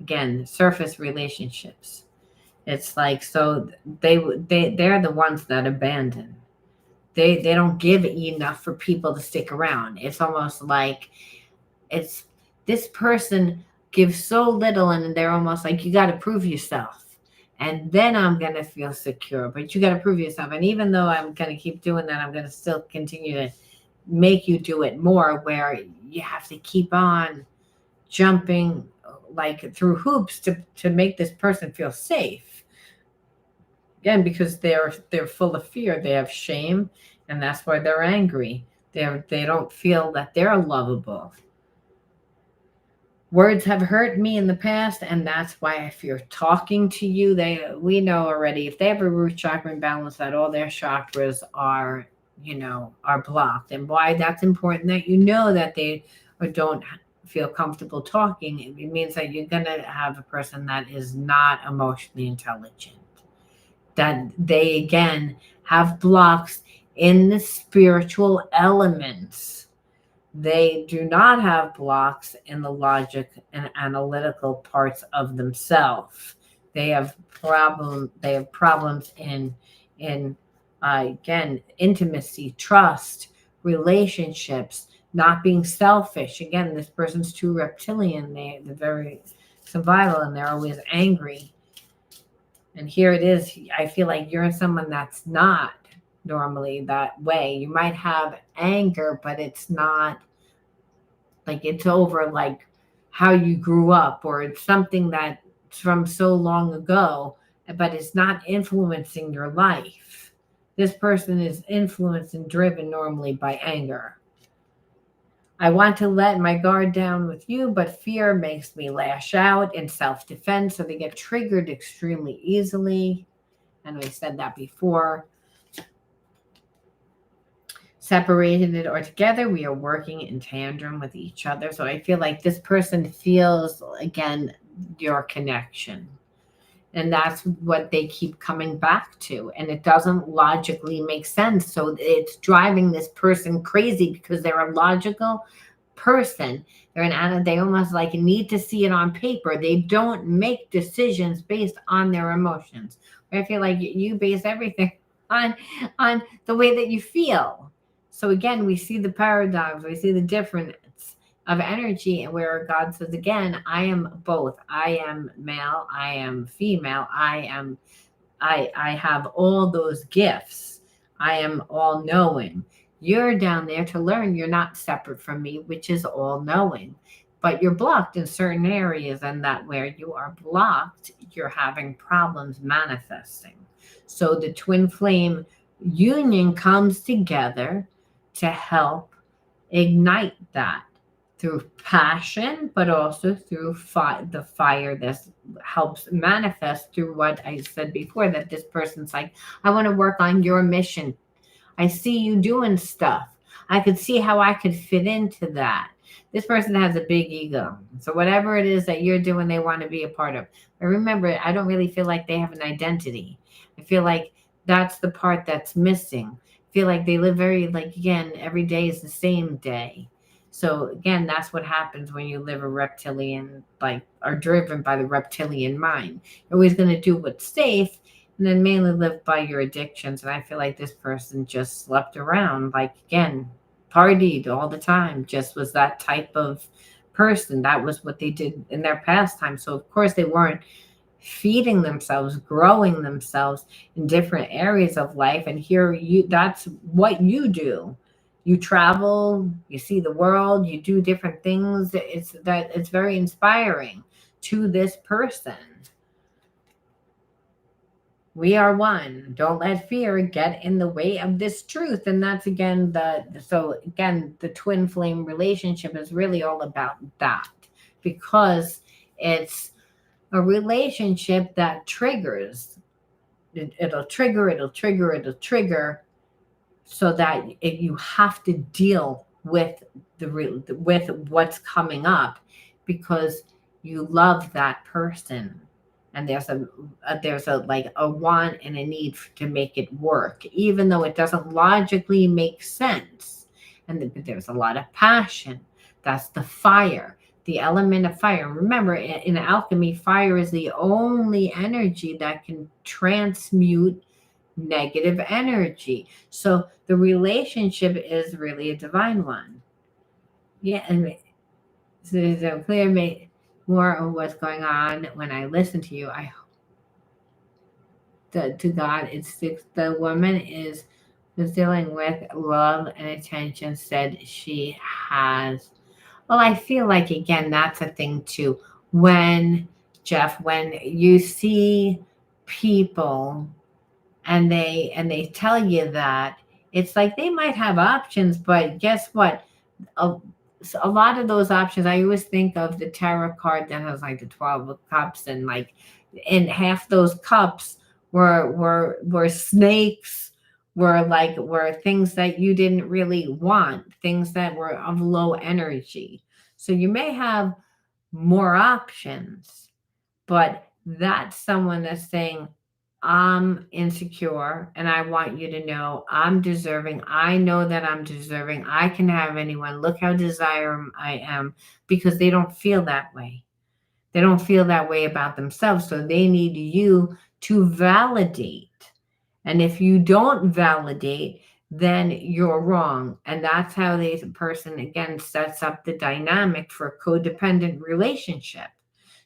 Again, surface relationships. It's like, so they're the ones that abandon. They don't give enough for people to stick around. It's almost like it's this person gives so little, and they're almost like, you got to prove yourself, and then I'm going to feel secure, but you got to prove yourself. And even though I'm going to keep doing that, I'm going to still continue to make you do it more, where you have to keep on jumping like through hoops to make this person feel safe. Again, because they're full of fear, they have shame, and that's why they're angry. They don't feel that they're lovable. Words have hurt me in the past, and that's why if you're talking to you, we know already if they have a root chakra imbalance, that all their chakras are blocked. And why that's important, that you know that they don't feel comfortable talking. It means that you're going to have a person that is not emotionally intelligent, that they again have blocks in the spiritual elements. They do not have blocks in the logic and analytical parts of themselves. They have problems in again, intimacy, trust, relationships, not being selfish. Again, this person's too reptilian. They're very survival, and they're always angry. And here it is. I feel like you're someone that's not normally that way. You might have anger, but it's not like it's over like how you grew up, or it's something that's from so long ago, but it's not influencing your life. This person is influenced and driven normally by anger. I want to let my guard down with you, but fear makes me lash out in self-defense. So they get triggered extremely easily. And we said that before. Separated or together, we are working in tandem with each other. So I feel like this person feels, again, your connection. And that's what they keep coming back to. And it doesn't logically make sense. So it's driving this person crazy because they're a logical person. They almost like need to see it on paper. They don't make decisions based on their emotions. I feel like you base everything on the way that you feel. So again, we see the paradox, we see the difference of energy, and where God says, again, I am both. I am male, I am female, I have all those gifts. I am all knowing. You're down there to learn. You're not separate from me, which is all knowing. But you're blocked in certain areas, and that where you are blocked, you're having problems manifesting. So the twin flame union comes together to help ignite that through passion, but also through the fire that helps manifest through what I said before, that this person's like, I want to work on your mission. I see you doing stuff. I could see how I could fit into that. This person has a big ego. So whatever it is that you're doing, they want to be a part of. But remember, I don't really feel like they have an identity. I feel like that's the part that's missing. I feel like they live very, like, again, every day is the same day. So again, that's what happens when you live a reptilian, like, are driven by the reptilian mind. You're always going to do what's safe, and then mainly live by your addictions. And I feel like this person just slept around, like, again, partied all the time, just was that type of person. That was what they did in their pastime. So of course they weren't feeding themselves, growing themselves in different areas of life. And here that's what you do. You travel, you see the world, you do different things. It's very inspiring to this person. We are one. Don't let fear get in the way of this truth. And that's again the twin flame relationship is really all about that, because it's a relationship that triggers. It'll trigger so that you have to deal with with what's coming up, because you love that person. and there's a like a want and a need to make it work, even though it doesn't logically make sense. And there's a lot of passion. That's the fire, the element of fire. Remember, in alchemy, fire is the only energy that can transmute negative energy. So the relationship is really a divine one. Yeah, and so clear more of what's going on when I listen to you. I to God, the woman was dealing with love and attention. Said she has. Well, I feel like again that's a thing too. When Jeff, when you see people and they tell you that, it's like they might have options, but guess what? a, a lot of those options, I always think of the tarot card that has like the 12 of cups, and like in half those cups were snakes, were things that you didn't really want, things that were of low energy. So you may have more options, but that's someone that's saying, I'm insecure and I want you to know I'm deserving. I know that I'm deserving. I can have anyone. Look how desirable I am, because they don't feel that way. They don't feel that way about themselves. So they need you to validate. And if you don't validate, then you're wrong. And that's how the person, again, sets up the dynamic for a codependent relationship.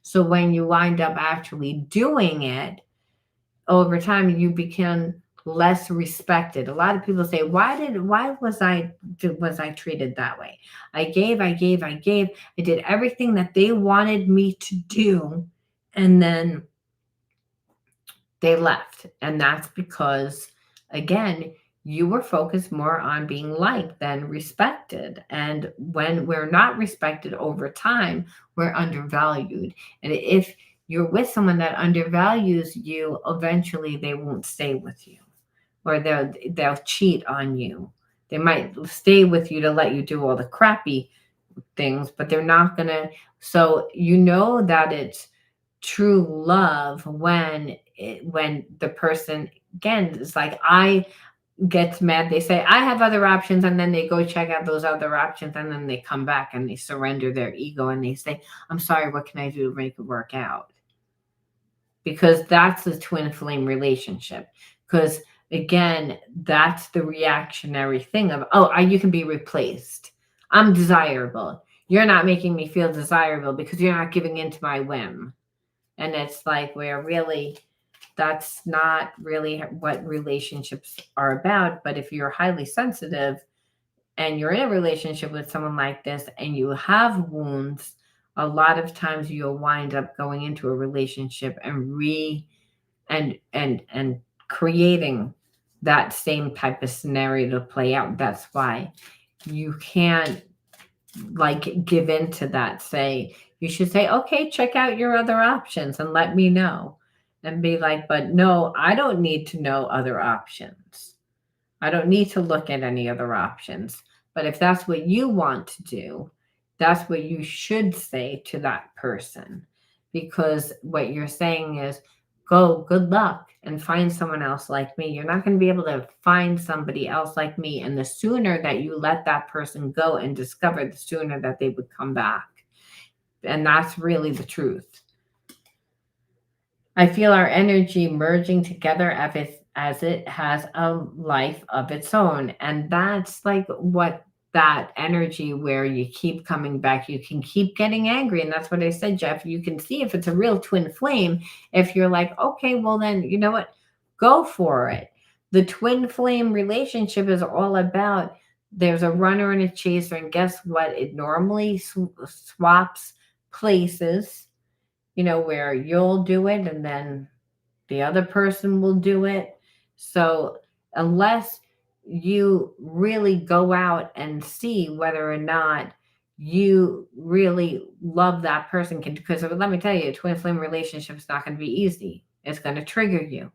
So when you wind up actually doing it, over time you become less respected. A lot of people say, why was I treated that way? I gave, I did everything that they wanted me to do, and then they left. And that's because, again, you were focused more on being liked than respected. And when we're not respected over time, we're undervalued. And if you're with someone that undervalues you, eventually they won't stay with you, or they'll cheat on you. They might stay with you to let you do all the crappy things, but they're not gonna. So you know that it's true love when the person, again, is like, I gets mad, they say I have other options, and then they go check out those other options, and then they come back and they surrender their ego and they say, I'm sorry, what can I do to make it work out? Because that's a twin flame relationship. Because again, that's the reactionary thing of, oh, you can be replaced. I'm desirable. You're not making me feel desirable because you're not giving in to my whim. And it's like, where really, that's not really what relationships are about. But if you're highly sensitive and you're in a relationship with someone like this and you have wounds, a lot of times you'll wind up going into a relationship and and creating that same type of scenario to play out. That's why you can't like give in to that. You should say, okay, check out your other options and let me know. And be like, but no, I don't need to know other options. I don't need to look at any other options. But if that's what you want to do, that's what you should say to that person. Because what you're saying is, go, good luck, and find someone else like me. You're not going to be able to find somebody else like me. And the sooner that you let that person go and discover, the sooner that they would come back. And that's really the truth. I feel our energy merging together as it has a life of its own. And that's like what that energy, where you keep coming back, you can keep getting angry. And that's what I said, Jeff. You can see if it's a real twin flame. If you're like, okay, well, then, you know what? Go for it. The twin flame relationship is all about, there's a runner and a chaser. And guess what? It normally swaps places, where you'll do it and then the other person will do it. So unless you really go out and see whether or not you really love that person, because let me tell you, a twin flame relationship is not going to be easy. It's going to trigger you.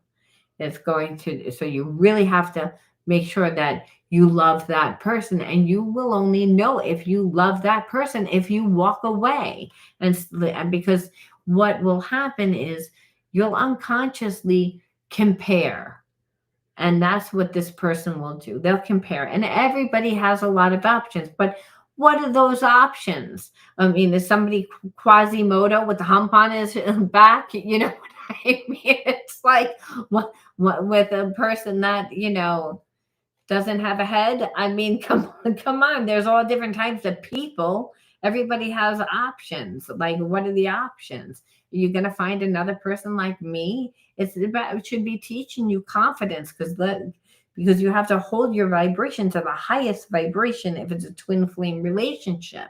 So you really have to make sure that you love that person, and you will only know if you love that person if you walk away. And because what will happen is you'll unconsciously compare. And that's what this person will do. They'll compare. And everybody has a lot of options. But what are those options? I mean, is somebody Quasimodo with the hump on his back? You know what I mean? It's like what with a person that, doesn't have a head. I mean, come on. There's all different types of people. Everybody has options. Like, what are the options? Are you gonna find another person like me? It should be teaching you confidence, because you have to hold your vibration to the highest vibration if it's a twin flame relationship,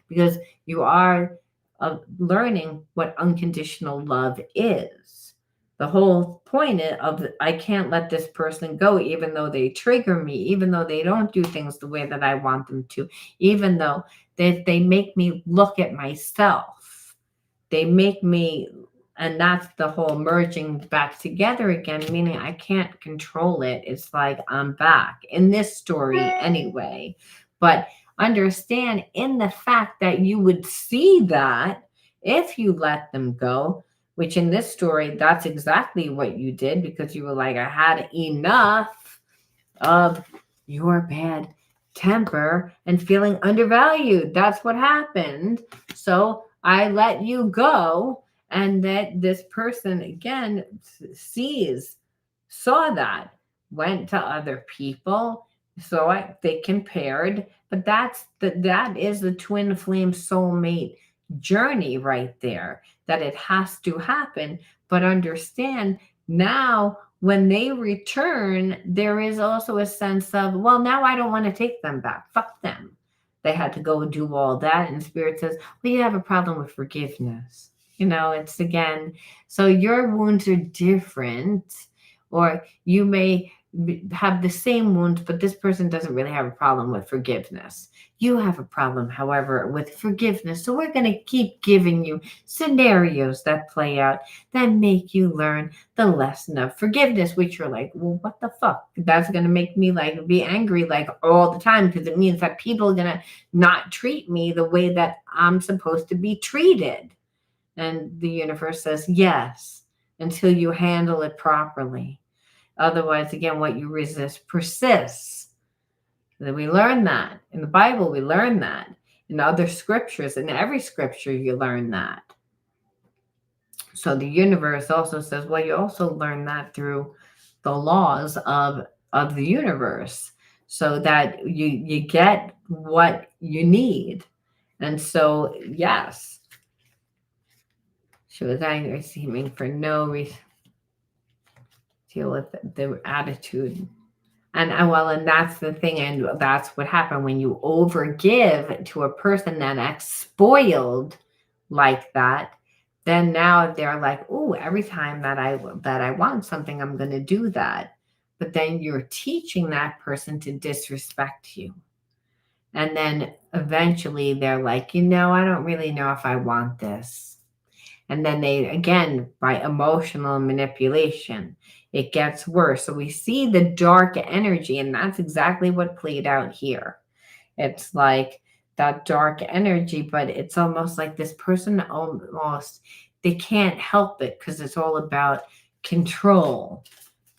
because you are learning what unconditional love is. The whole point of I can't let this person go, even though they trigger me, even though they don't do things the way that I want them to, even though they make me look at myself. They make me, and that's the whole merging back together again, meaning I can't control it. It's like I'm back in this story anyway. But understand in the fact that you would see that if you let them go, which in this story, that's exactly what you did, because you were like, I had enough of your bad temper and feeling undervalued. That's what happened. So I let you go. And that this person again saw that, went to other people. So they compared, but that is the twin flame soulmate journey right there, that it has to happen. But understand now, when they return, there is also a sense of, well, now I don't want to take them back. Fuck them. They had to go and do all that. And Spirit says, well, you have a problem with forgiveness. It's again, so your wounds are different, or you may have the same wounds, but this person doesn't really have a problem with forgiveness. You have a problem, however, with forgiveness. So we're going to keep giving you scenarios that play out that make you learn the lesson of forgiveness, which you're like, well, what the fuck? That's going to make me like be angry like all the time, because it means that people are going to not treat me the way that I'm supposed to be treated. And the universe says, yes, until you handle it properly. Otherwise, again, what you resist persists. And we learn that. In the Bible, we learn that. In other scriptures, in every scripture, you learn that. So the universe also says, well, you also learn that through the laws of the universe, so that you get what you need. And so, yes. She was angry, seeming for no reason. Deal with the attitude. And that's the thing. And that's what happened when you overgive to a person that acts spoiled like that. Then now they're like, oh, every time that I want something, I'm going to do that. But then you're teaching that person to disrespect you. And then eventually they're like, I don't really know if I want this. And then they, again, by emotional manipulation, it gets worse. So we see the dark energy, and that's exactly what played out here. It's like that dark energy, but it's almost like this person they can't help it, because it's all about control.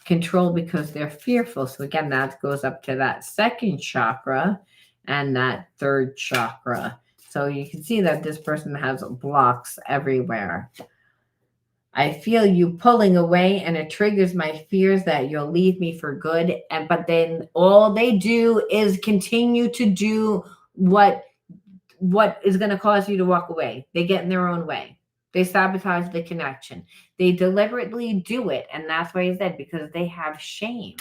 Control because they're fearful. So again, that goes up to that second chakra and that third chakra. So you can see that this person has blocks everywhere. I feel you pulling away, and it triggers my fears that you'll leave me for good. But then all they do is continue to do what is going to cause you to walk away. They get in their own way. They sabotage the connection. They deliberately do it. And that's why I said, because they have shame.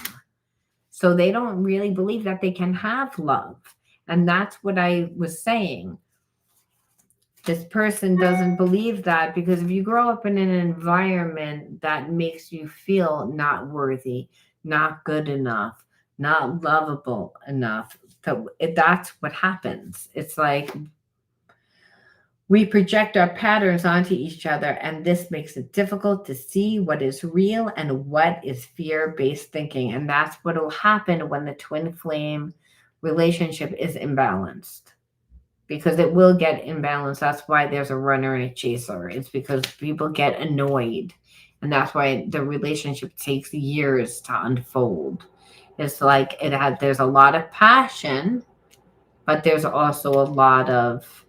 So they don't really believe that they can have love. And that's what I was saying. This person doesn't believe that, because if you grow up in an environment that makes you feel not worthy, not good enough, not lovable enough, that's what happens. It's like we project our patterns onto each other, and this makes it difficult to see what is real and what is fear-based thinking. And that's what will happen when the twin flame relationship is imbalanced. Because it will get imbalanced. That's why there's a runner and a chaser. It's because people get annoyed. And that's why the relationship takes years to unfold. It's like there's a lot of passion, but there's also a lot of,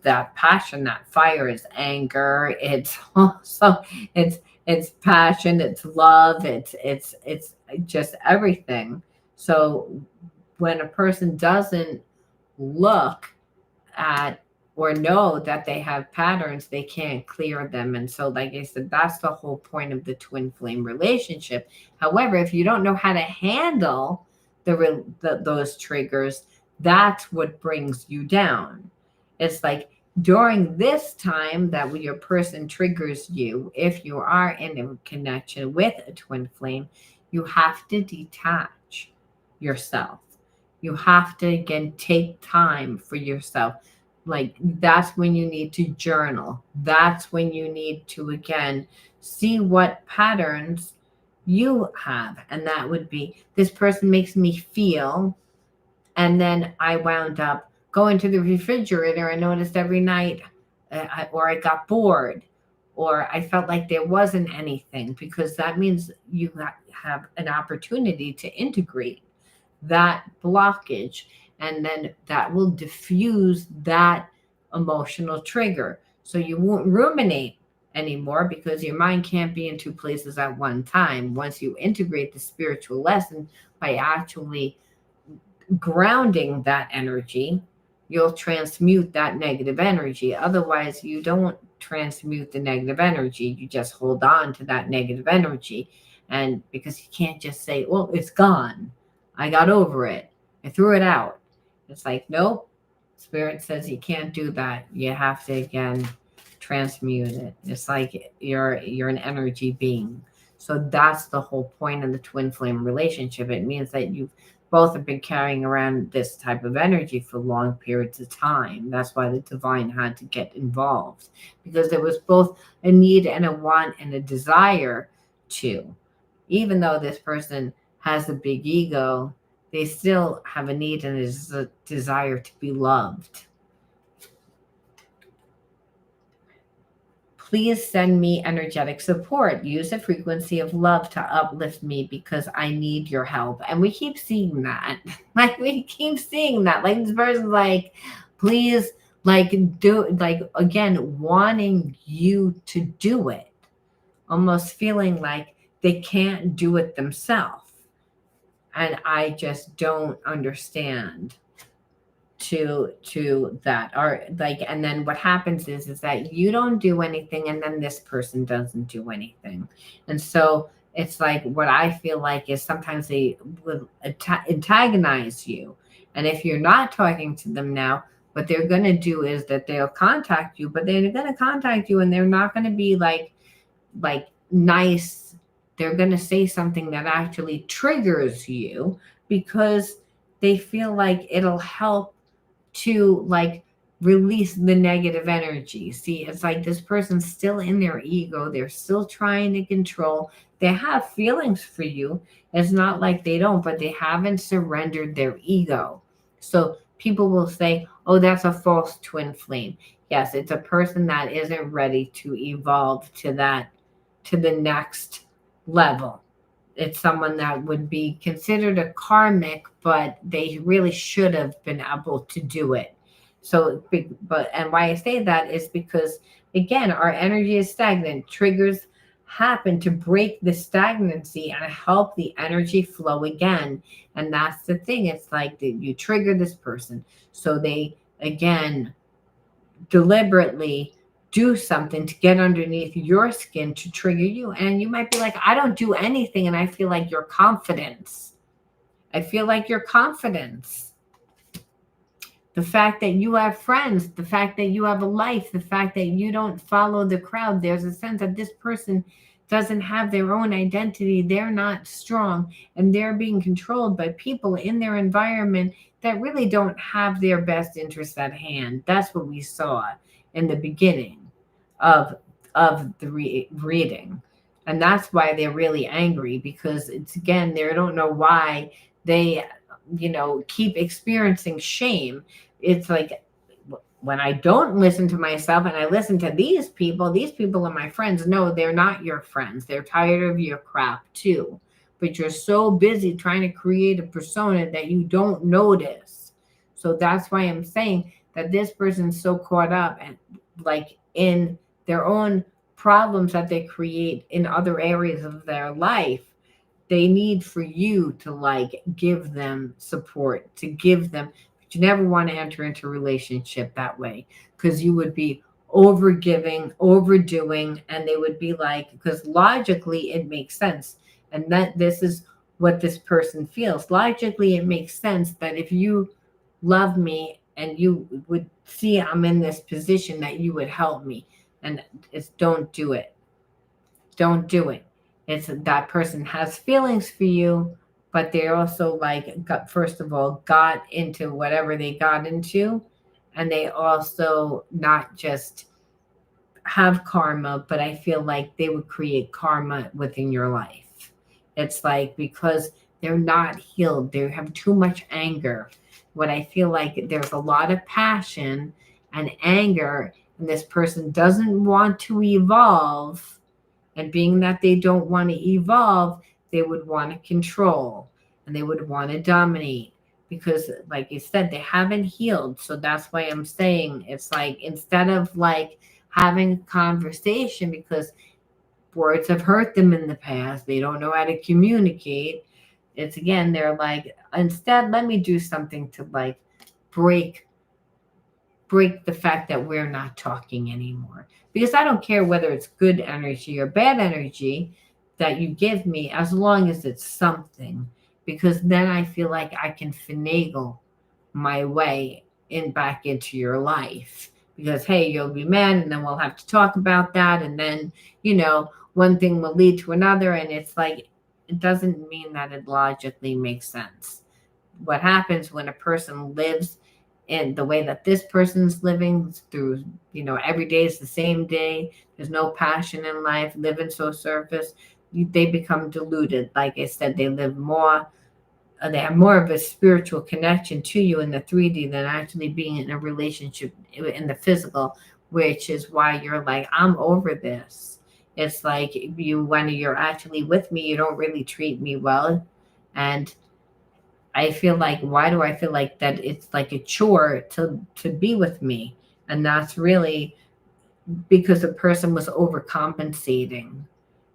that passion, that fire is anger. It's also, it's passion, it's love, it's just everything. So when a person doesn't look at or know that they have patterns, they can't clear them. And so, like I said, that's the whole point of the twin flame relationship. However, if you don't know how to handle those triggers, that's what brings you down. It's like during this time that your person triggers you, if you are in a connection with a twin flame, you have to detach yourself. You have to, again, take time for yourself. Like that's when you need to journal. That's when you need to, again, see what patterns you have. And that would be, this person makes me feel. And then I wound up going to the refrigerator and noticed every night, or I got bored, or I felt like there wasn't anything, because that means you have an opportunity to integrate that blockage, and then that will diffuse that emotional trigger. So you won't ruminate anymore, because your mind can't be in two places at one time. Once you integrate the spiritual lesson by actually grounding that energy, you'll transmute that negative energy. Otherwise, you don't transmute the negative energy. You just hold on to that negative energy. And because you can't just say, well, it's gone. I got over it. I threw it out. It's like, nope. Spirit says you can't do that. You have to, again, transmute it. It's like you're an energy being. So that's the whole point of the twin flame relationship. It means that you've both have been carrying around this type of energy for long periods of time. That's why the divine had to get involved, because there was both a need and a want and a desire to. Even though this person has a big ego, they still have a need and a desire to be loved. Please send me energetic support. Use a frequency of love to uplift me, because I need your help. And we keep seeing that. Like, we keep seeing that. Like, this person's like, please, like, do, like, again, wanting you to do it. Almost feeling like they can't do it themselves. And I just don't understand to that, or like, and then what happens is that you don't do anything, and then this person doesn't do anything. And so it's like, what I feel like is sometimes they will antagonize you, and if you're not talking to them now, what they're going to do is that they'll contact you, but they're going to contact you and they're not going to be like nice. They're going to say something that actually triggers you, because they feel like it'll help to, like, release the negative energy. See, it's like this person's still in their ego. They're still trying to control. They have feelings for you. It's not like they don't, but they haven't surrendered their ego. So people will say, oh, that's a false twin flame. Yes, it's a person that isn't ready to evolve to the next level. It's someone that would be considered a karmic, but they really should have been able to do it. So, and why I say that is because, again, our energy is stagnant. Triggers happen to break the stagnancy and help the energy flow again. And that's the thing. It's like you trigger this person, so they, again, deliberately do something to get underneath your skin to trigger you. And you might be like, I don't do anything. And I feel like your confidence. I feel like your confidence. The fact that you have friends, the fact that you have a life, the fact that you don't follow the crowd. There's a sense that this person doesn't have their own identity. They're not strong, and they're being controlled by people in their environment that really don't have their best interests at hand. That's what we saw in the beginning of the reading. And that's why they're really angry, because it's, again, they don't know why they keep experiencing shame. It's like, when I don't listen to myself and I listen to these people are my friends. No, they're not your friends. They're tired of your crap too. But you're so busy trying to create a persona that you don't notice. So that's why I'm saying that this person's so caught up and like in their own problems that they create in other areas of their life. They need for you to like give them support, to give them, but you never want to enter into a relationship that way because you would be over giving, overdoing, and they would be like, because logically it makes sense. And that this is what this person feels. Logically, it makes sense that if you love me and you would see I'm in this position that you would help me. And it's don't do it. Don't do it. It's that person has feelings for you, but they also like got, first of all, got into whatever they got into, and they also not just have karma, but I feel like they would create karma within your life. It's like because they're not healed, they have too much anger. What I feel like there's a lot of passion and anger, and this person doesn't want to evolve, and being that they don't want to evolve, they would want to control and they would want to dominate because, like you said, they haven't healed. So that's why I'm saying it's like instead of like having a conversation because words have hurt them in the past, they don't know how to communicate. It's again, they're like, instead, let me do something to like break the fact that we're not talking anymore. Because I don't care whether it's good energy or bad energy that you give me, as long as it's something. Because then I feel like I can finagle my way in back into your life. Because hey, you'll be mad, and then we'll have to talk about that, and then one thing will lead to another, and it's like it doesn't mean that it logically makes sense. What happens when a person lives in the way that this person's living through, every day is the same day. There's no passion in life, living so surface. They become deluded. Like I said, they live more, they have more of a spiritual connection to you in the 3D than actually being in a relationship in the physical, which is why you're like, I'm over this. It's like when you're actually with me, you don't really treat me well. And I feel like, why do I feel like that it's like a chore to be with me? And that's really because the person was overcompensating.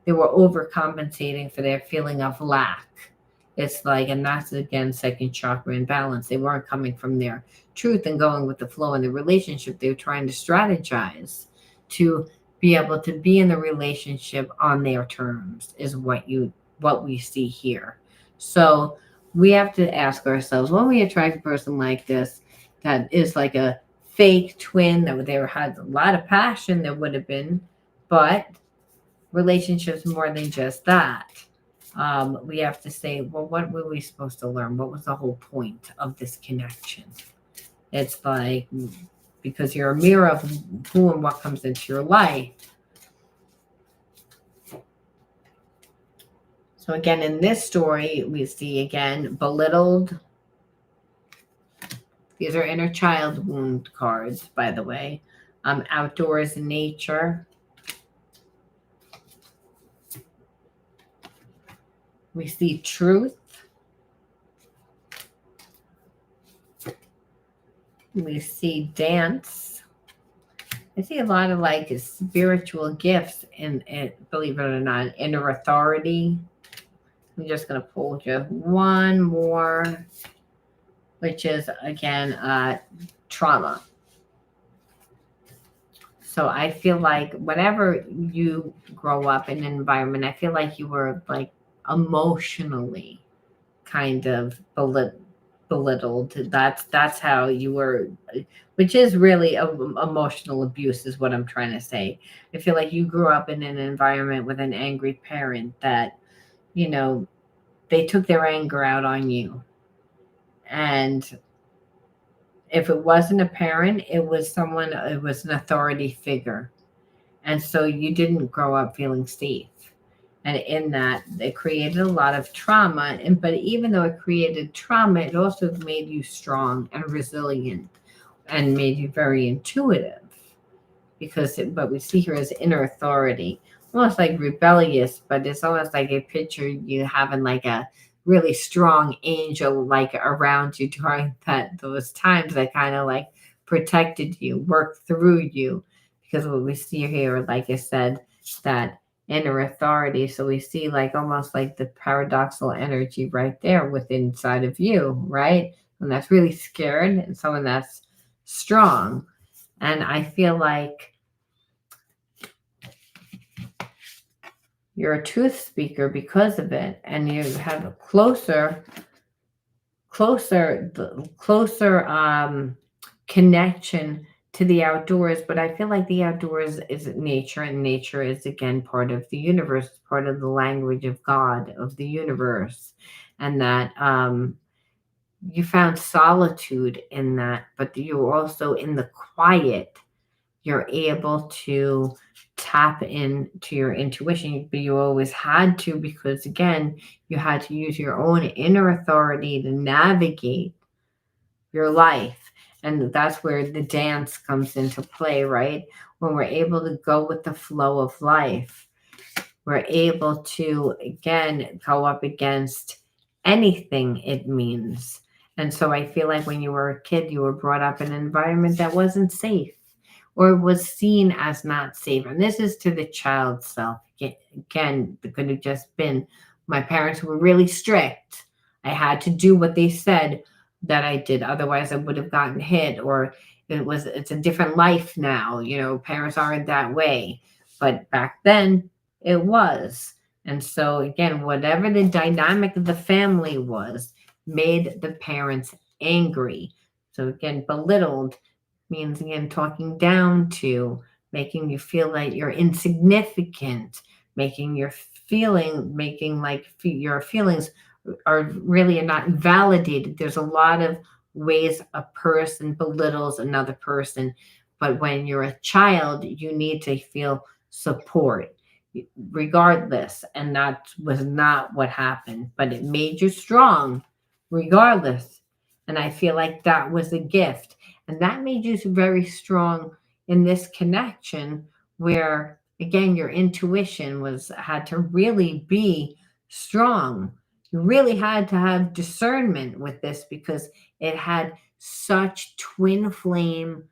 They were overcompensating for their feeling of lack. It's like, and that's again, second chakra imbalance. They weren't coming from their truth and going with the flow in the relationship. They were trying to strategize to be able to be in the relationship on their terms is what we see here. So we have to ask ourselves, when we attract a person like this, that is like a fake twin, that there had a lot of passion, there would have been, but relationships more than just that. We have to say, well, what were we supposed to learn? What was the whole point of this connection? It's like, because you're a mirror of who and what comes into your life. So again, in this story, we see again, belittled. These are inner child wound cards, by the way. Outdoors in nature. We see truth. We see dance. I see a lot of like spiritual gifts and believe it or not, inner authority. I'm just going to pull just one more, which is again, trauma. So I feel like whenever you grow up in an environment, I feel like you were like emotionally kind of belittled. That's how you were, which is really emotional abuse is what I'm trying to say. I feel like you grew up in an environment with an angry parent that, they took their anger out on you. And if it wasn't a parent, it was an authority figure. And so you didn't grow up feeling safe. And in that, it created a lot of trauma. But even though it created trauma, it also made you strong and resilient. and made you very intuitive, but we see her as inner authority, almost like rebellious, but it's almost like a picture you having like a really strong angel like around you during those times that kind of like protected you, worked through you. Because what we see here, like I said, that inner authority. So we see like almost like the paradoxical energy right there within inside of you, right? And that's really scared and someone that's strong. And I feel like you're a truth speaker because of it, and you have a closer connection to the outdoors. But I feel like the outdoors is nature, and nature is again part of the universe, part of the language of God, of the universe, and that you found solitude in that, but you also in the quiet you're able to tap into your intuition, but you always had to, because again, you had to use your own inner authority to navigate your life. And that's where the dance comes into play, right? When we're able to go with the flow of life, we're able to, again, go up against anything it means. And so I feel like when you were a kid, you were brought up in an environment that wasn't safe or was seen as not safe. And this is to the child's self. Again, it could have just been my parents were really strict. I had to do what they said that I did. Otherwise, I would have gotten hit, or it's a different life now. Parents aren't that way. But back then, it was. And so, again, whatever the dynamic of the family was, made the parents angry. So, again, belittled means, again, talking down to, making you feel like you're insignificant, making like your feelings are really not validated. There's a lot of ways a person belittles another person, but when you're a child, you need to feel support regardless. And that was not what happened, but it made you strong regardless. And I feel like that was a gift. And that made you very strong in this connection where, again, your intuition had to really be strong. You really had to have discernment with this because it had such twin flame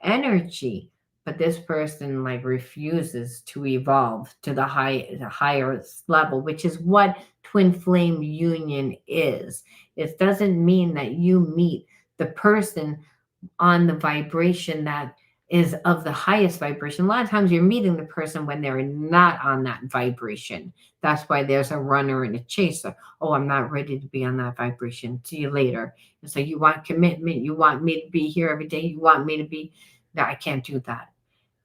energy. But this person like refuses to evolve to the higher level, which is what twin flame union is. It doesn't mean that you meet the person on the vibration that is of the highest vibration. A lot of times you're meeting the person when they're not on that vibration. That's why there's a runner and a chaser. Oh, I'm not ready to be on that vibration. See you later. And so you want commitment. You want me to be here every day. You want me to be, no, I can't do that.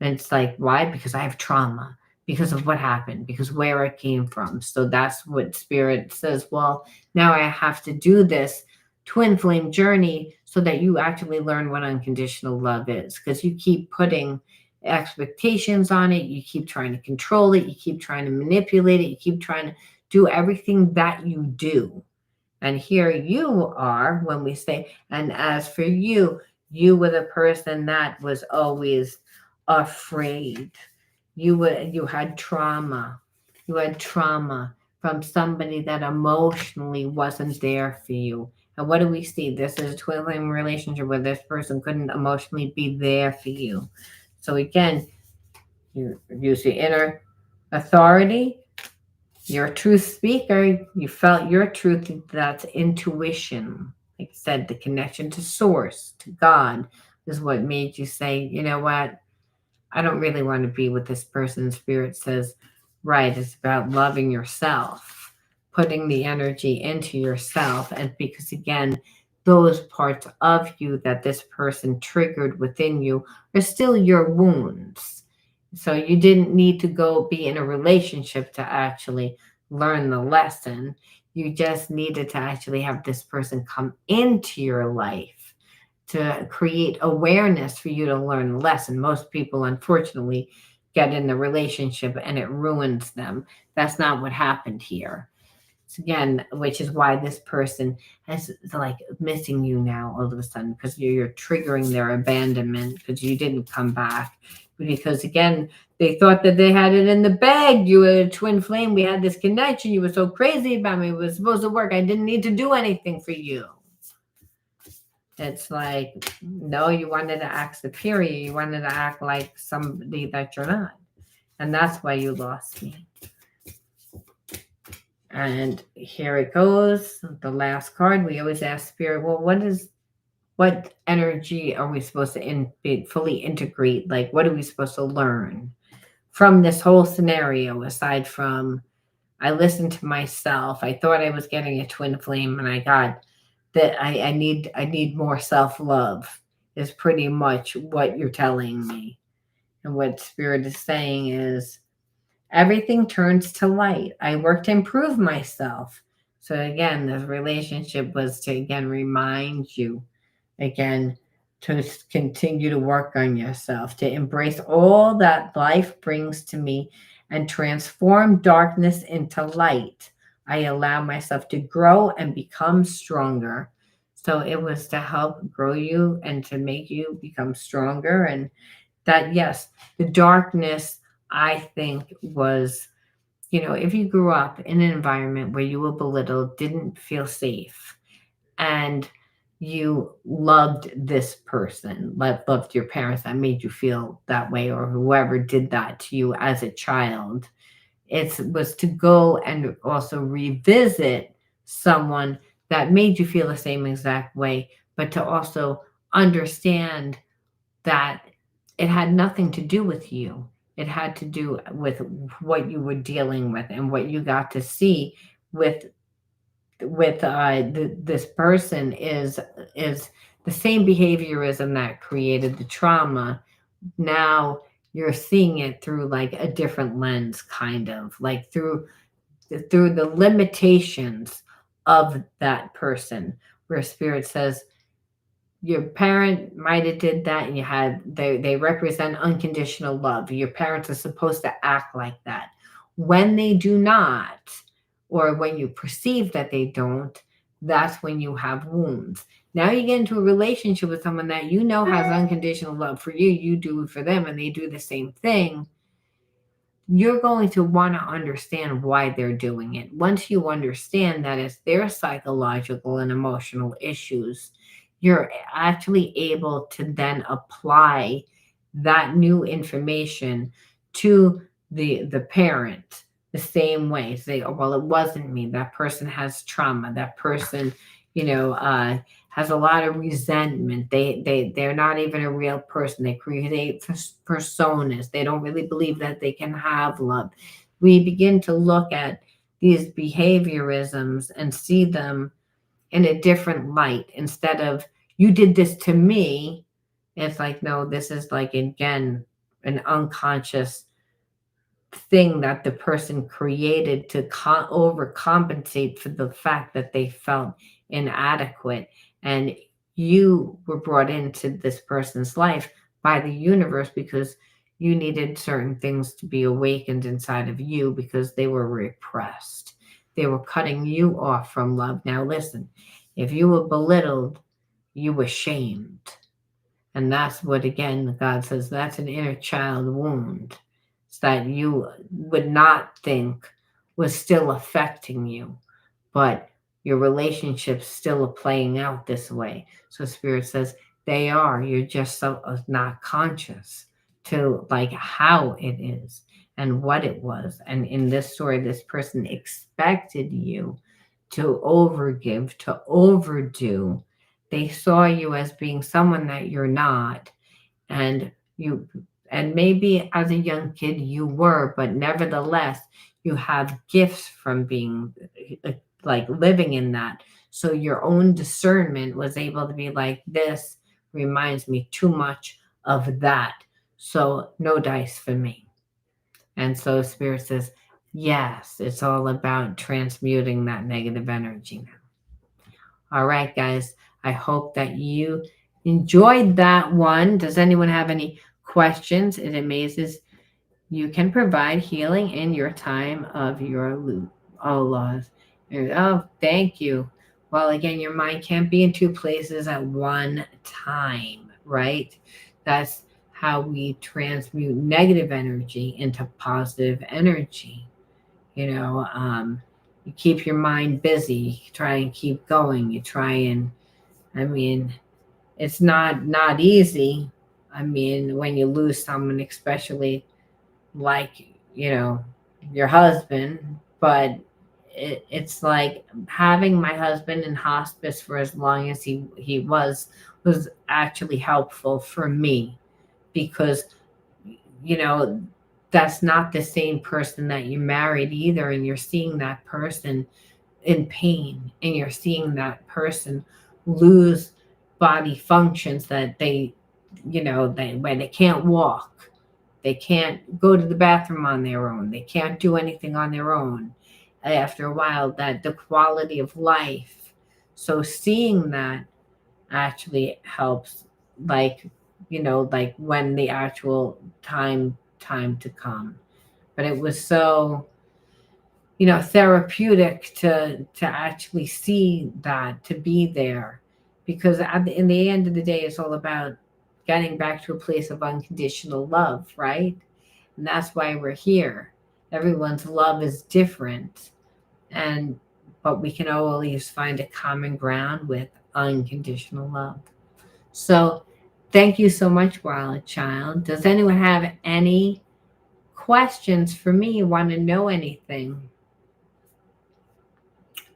And it's like, why? Because I have trauma, because of what happened, because where I came from. So that's what spirit says. Well, now I have to do this twin flame journey so that you actually learn what unconditional love is, because you keep putting expectations on it, you keep trying to control it, you keep trying to manipulate it, you keep trying to do everything that you do. And here you are when we say, and as for you, you were the person that was always afraid. You had trauma. You had trauma from somebody that emotionally wasn't there for you. And what do we see? This is a twin flame relationship where this person couldn't emotionally be there for you. So again, you use your inner authority. You're a truth speaker. You felt your truth. That's intuition. Like I said, the connection to source, to God, is what made you say, you know what? I don't really want to be with this person. Spirit says, right, it's about loving yourself, putting the energy into yourself. And because, again, those parts of you that this person triggered within you are still your wounds. So you didn't need to go be in a relationship to actually learn the lesson. You just needed to actually have this person come into your life to create awareness for you to learn the lesson. Most people, unfortunately, get in the relationship and it ruins them. That's not what happened here. again, which is why this person is like missing you now all of a sudden, because you're triggering their abandonment because you didn't come back. Because again, they thought that they had it in the bag. You were a twin flame. We had this connection. You were so crazy about me. It was supposed to work. I didn't need to do anything for you. It's like, no, you wanted to act superior. You wanted to act like somebody that you're not. And that's why you lost me. And here it goes. The last card. We always ask Spirit, well, what energy are we supposed to fully integrate? Like, what are we supposed to learn from this whole scenario, aside from I listened to myself. I thought I was getting a twin flame, and I got that I need more self-love is pretty much what you're telling me. And what Spirit is saying is everything turns to light. I work to improve myself. So again, this relationship was to again remind you again to continue to work on yourself, to embrace all that life brings to me and transform darkness into light. I allow myself to grow and become stronger. So it was to help grow you and to make you become stronger. And that, yes, the darkness, I think, was, if you grew up in an environment where you were belittled, didn't feel safe, and you loved this person, loved your parents that made you feel that way, or whoever did that to you as a child, it was to go and also revisit someone that made you feel the same exact way, but to also understand that it had nothing to do with you. It had to do with what you were dealing with and what you got to see with this person is the same behaviorism that created the trauma. Now you're seeing it through like a different lens, kind of like through the limitations of that person, where Spirit says your parent might have did that, and they represent unconditional love. Your parents are supposed to act like that. When they do not, or when you perceive that they don't, that's when you have wounds. Now you get into a relationship with someone that has unconditional love for you, you do it for them, and they do the same thing. You're going to want to understand why they're doing it. Once you understand that it's their psychological and emotional issues, you're actually able to then apply that new information to the parent the same way. Say, oh, well, it wasn't me. That person has trauma. That person, has a lot of resentment. They're not even a real person. They create personas. They don't really believe that they can have love. We begin to look at these behaviorisms and see them in a different light. Instead of you did this to me, it's like, no, this is like, again, an unconscious thing that the person created to overcompensate for the fact that they felt inadequate. And you were brought into this person's life by the universe because you needed certain things to be awakened inside of you because they were repressed. They were cutting you off from love. Now listen, if you were belittled, you were shamed. And that's what, again, God says, that's an inner child wound that you would not think was still affecting you, but your relationships still are playing out this way. So Spirit says they are. You're just so not conscious to like how it is and what it was. And in this story, this person expected you to overgive, to overdo. They saw you as being someone that you're not, and maybe as a young kid you were, but nevertheless you have gifts from being like living in that. So your own discernment was able to be like, this reminds me too much of that, so no dice for me. And so Spirit says, yes, it's all about transmuting that negative energy now. All right, guys, I hope that you enjoyed that one. Does anyone have any questions? It amazes you can provide healing in your time of your laws. Oh, thank you. Well, again, your mind can't be in two places at one time, right? That's how we transmute negative energy into positive energy. You keep your mind busy, you try and keep going, you try and, I mean, it's not easy. I mean, when you lose someone, especially like, you know, your husband, but it's like having my husband in hospice for as long as he was actually helpful for me, because you know that's not the same person that you married either, and you're seeing that person in pain, and you're seeing that person lose body functions that they when they can't walk, they can't go to the bathroom on their own, they can't do anything on their own. After a while, that the quality of life, so seeing that actually helps, like like when the actual time to come. But it was so therapeutic to actually see that, to be there, because in the end of the day, it's all about getting back to a place of unconditional love, right? And that's why we're here. Everyone's love is different, and but we can always find a common ground with unconditional love. So thank you so much, Wild Child. Does anyone have any questions for me? Want to know anything?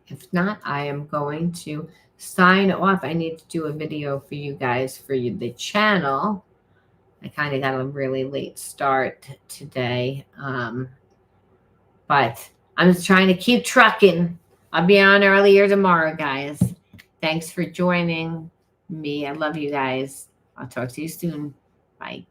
If not, I am going to sign off. I need to do a video for you guys for the channel. I kind of got a really late start today. But I'm just trying to keep trucking. I'll be on earlier tomorrow, guys. Thanks for joining me. I love you guys. I'll talk to you soon. Bye.